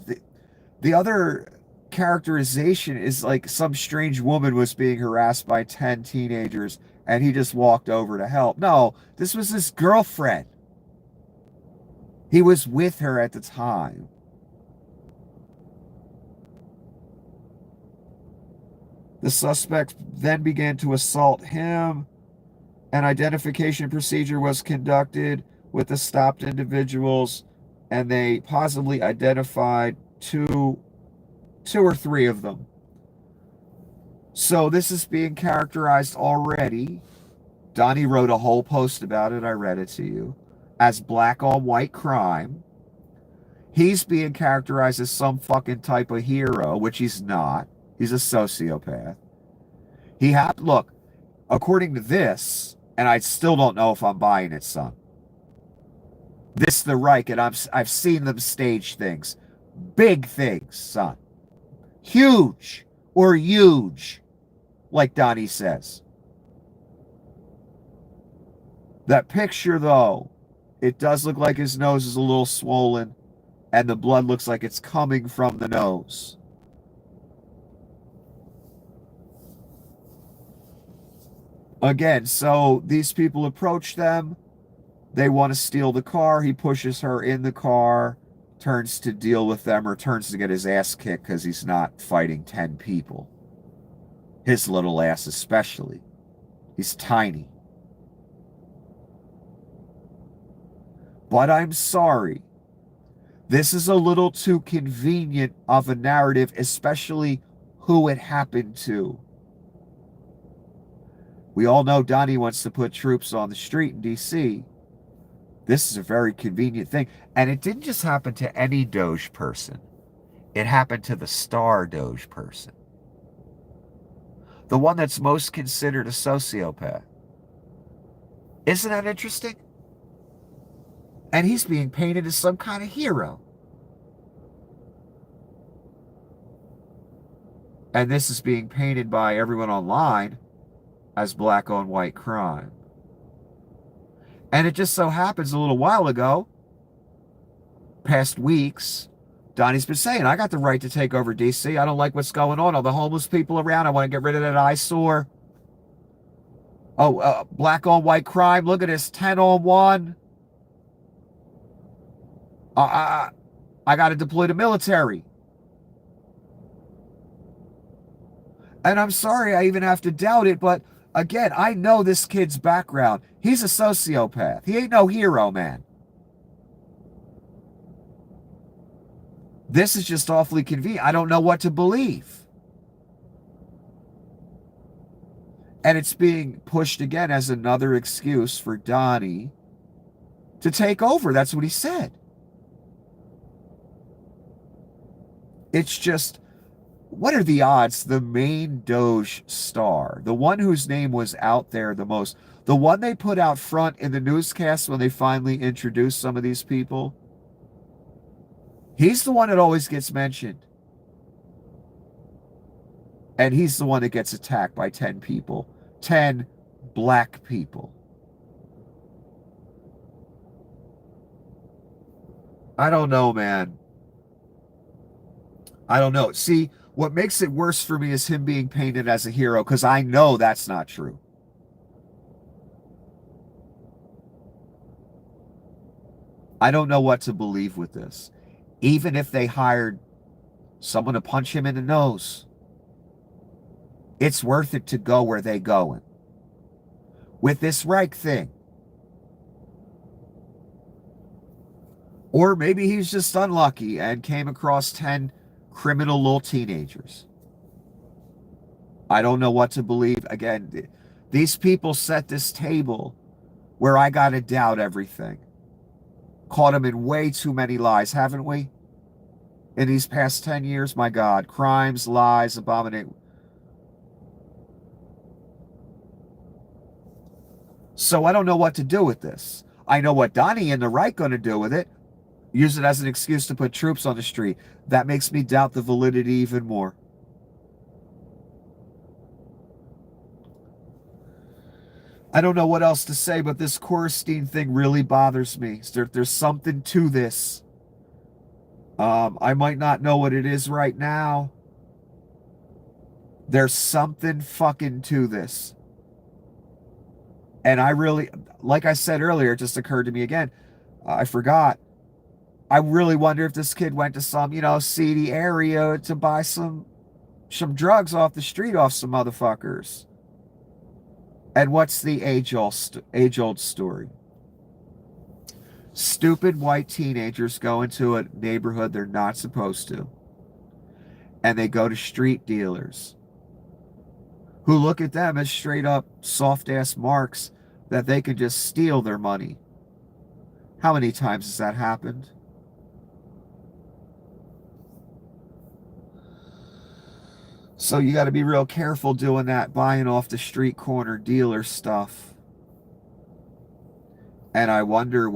the other characterization is like some strange woman was being harassed by 10 teenagers and he just walked over to help. No, this was his girlfriend. He was with her at the time. The suspect then began to assault him. An identification procedure was conducted with the stopped individuals, and they possibly identified two or three of them. So this is being characterized already. Donnie wrote a whole post about it. I read it to you. As black on white crime. He's being characterized as some fucking type of hero, which he's not. He's a sociopath. Look, according to this, and I still don't know if I'm buying it, son. This the Reich, and I've seen them stage things. Big things, son. Huge or huge, like Donnie says. That picture, though, it does look like his nose is a little swollen, and the blood looks like it's coming from the nose. Again, so these people approach them. They want to steal the car. He pushes her in the car, turns to deal with them, or turns to get his ass kicked because he's not fighting 10 people. His little ass especially. He's tiny. But I'm sorry. This is a little too convenient of a narrative, especially who it happened to. We all know Donnie wants to put troops on the street in D.C. This is a very convenient thing. And it didn't just happen to any Doge person. It happened to the star Doge person. The one that's most considered a sociopath. Isn't that interesting? And he's being painted as some kind of hero. And this is being painted by everyone online as black on white crime. And it just so happens a little while ago, past weeks, Donnie's been saying, I got the right to take over D.C. I don't like what's going on. All the homeless people around. I want to get rid of that eyesore. Oh, black on white crime. Look at this, 10 on 1. I got to deploy the military. And I'm sorry I even have to doubt it, but again, I know this kid's background. He's a sociopath. He ain't no hero, man. This is just awfully convenient. I don't know what to believe. And it's being pushed again as another excuse for Donnie to take over. That's what he said. It's just, what are the odds the main Doge star, the one whose name was out there the most, the one they put out front in the newscast when they finally introduced some of these people, he's the one that always gets mentioned. And he's the one that gets attacked by 10 people. 10 black people. I don't know, man. I don't know. See, what makes it worse for me is him being painted as a hero, because I know that's not true. I don't know what to believe with this. Even if they hired someone to punch him in the nose, it's worth it to go where they going. With this Reich thing. Or maybe he's just unlucky and came across 10 criminal little teenagers. I don't know what to believe. Again, these people set this table where I got to doubt everything. Caught them in way too many lies, haven't we? In these past 10 years, my God. Crimes, lies, abomination. So I don't know what to do with this. I know what Donnie and the right going to do with it. Use it as an excuse to put troops on the street. That makes me doubt the validity even more. I don't know what else to say, but this Korstein thing really bothers me. There's something to this. I might not know what it is right now. There's something fucking to this. And I really, like I said earlier, it just occurred to me again. I forgot. I really wonder if this kid went to some, seedy area to buy some drugs off the street off some motherfuckers. And what's the age-old story? Stupid white teenagers go into a neighborhood they're not supposed to. And they go to street dealers who look at them as straight up soft-ass marks that they can just steal their money. How many times has that happened? So you got to be real careful doing that, buying off the street corner dealer stuff. And I wonder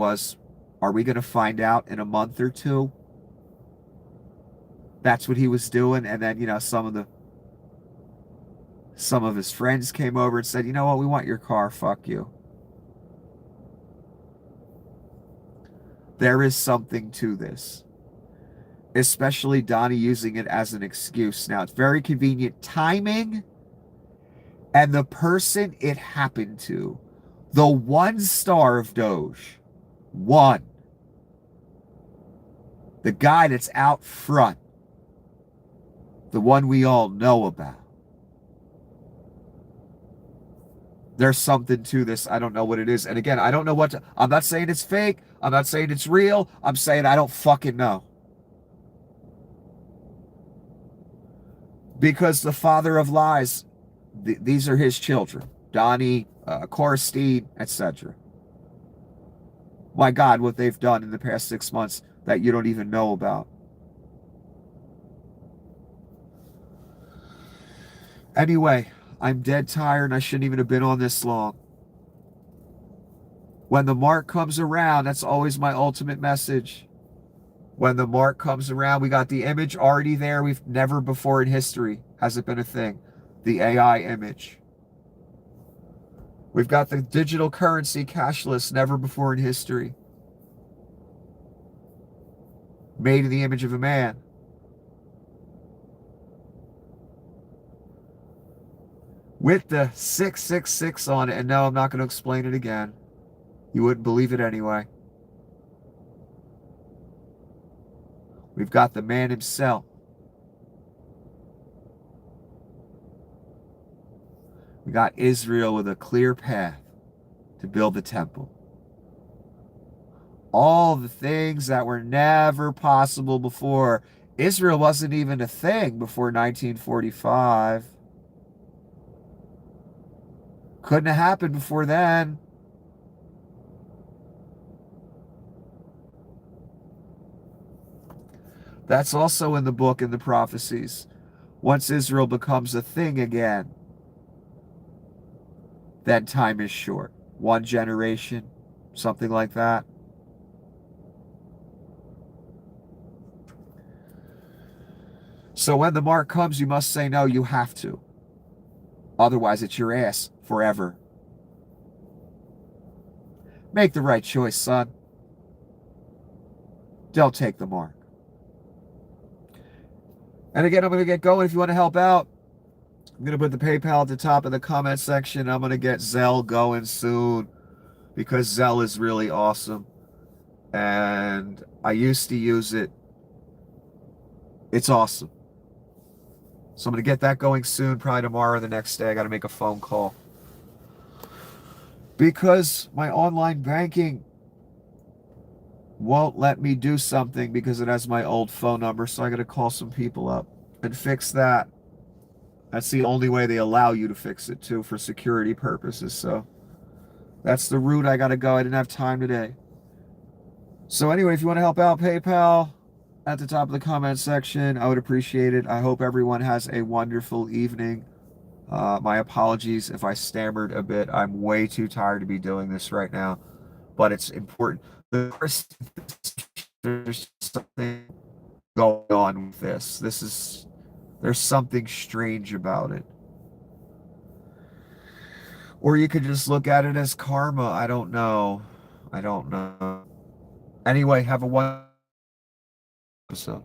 are we going to find out in a month or two? That's what he was doing. And then, some of his friends came over and said, you know what, we want your car, fuck you. There is something to this. Especially Donnie using it as an excuse. Now, it's very convenient timing, and the person it happened to, the one star of Doge, one, the guy that's out front, the one we all know about. There's something to this. I don't know what it is. And again, I don't know what to, I'm not saying it's fake. I'm not saying it's real. I'm saying I don't fucking know. Because the father of lies, these are his children. Donnie, Corstein, etc. My God, what they've done in the past 6 months that you don't even know about. Anyway, I'm dead tired and I shouldn't even have been on this long. When the mark comes around, that's always my ultimate message. When the mark comes around, we got the image already there. We've never before in history has it been a thing. The AI image. We've got the digital currency cashless, never before in history. Made in the image of a man. With the 666 on it, and no, I'm not going to explain it again. You wouldn't believe it anyway. We've got the man himself. We got Israel with a clear path to build the temple. All the things that were never possible before. Israel wasn't even a thing before 1945. Couldn't have happened before then. That's also in the book, in the prophecies. Once Israel becomes a thing again, then time is short. 1 generation, something like that. So when the mark comes, you must say no, you have to. Otherwise, it's your ass forever. Make the right choice, son. Don't take the mark. And again, I'm going to get going. If you want to help out, I'm going to put the PayPal at the top of the comment section. I'm going to get Zelle going soon because Zelle is really awesome. And I used to use it. It's awesome. So I'm going to get that going soon, probably tomorrow or the next day. I got to make a phone call. Because my online banking won't let me do something because it has my old phone number. So I got to call some people up and fix that. That's the only way they allow you to fix it too, for security purposes. So that's the route I got to go. I didn't have time today. So anyway, if you want to help out, PayPal at the top of the comment section. I would appreciate it. I hope everyone has a wonderful evening. My apologies if I stammered a bit. I'm way too tired to be doing this right now, but it's important. There's something going on with this. There's something strange about it. Or you could just look at it as karma. I don't know. Anyway, have a wonderful episode.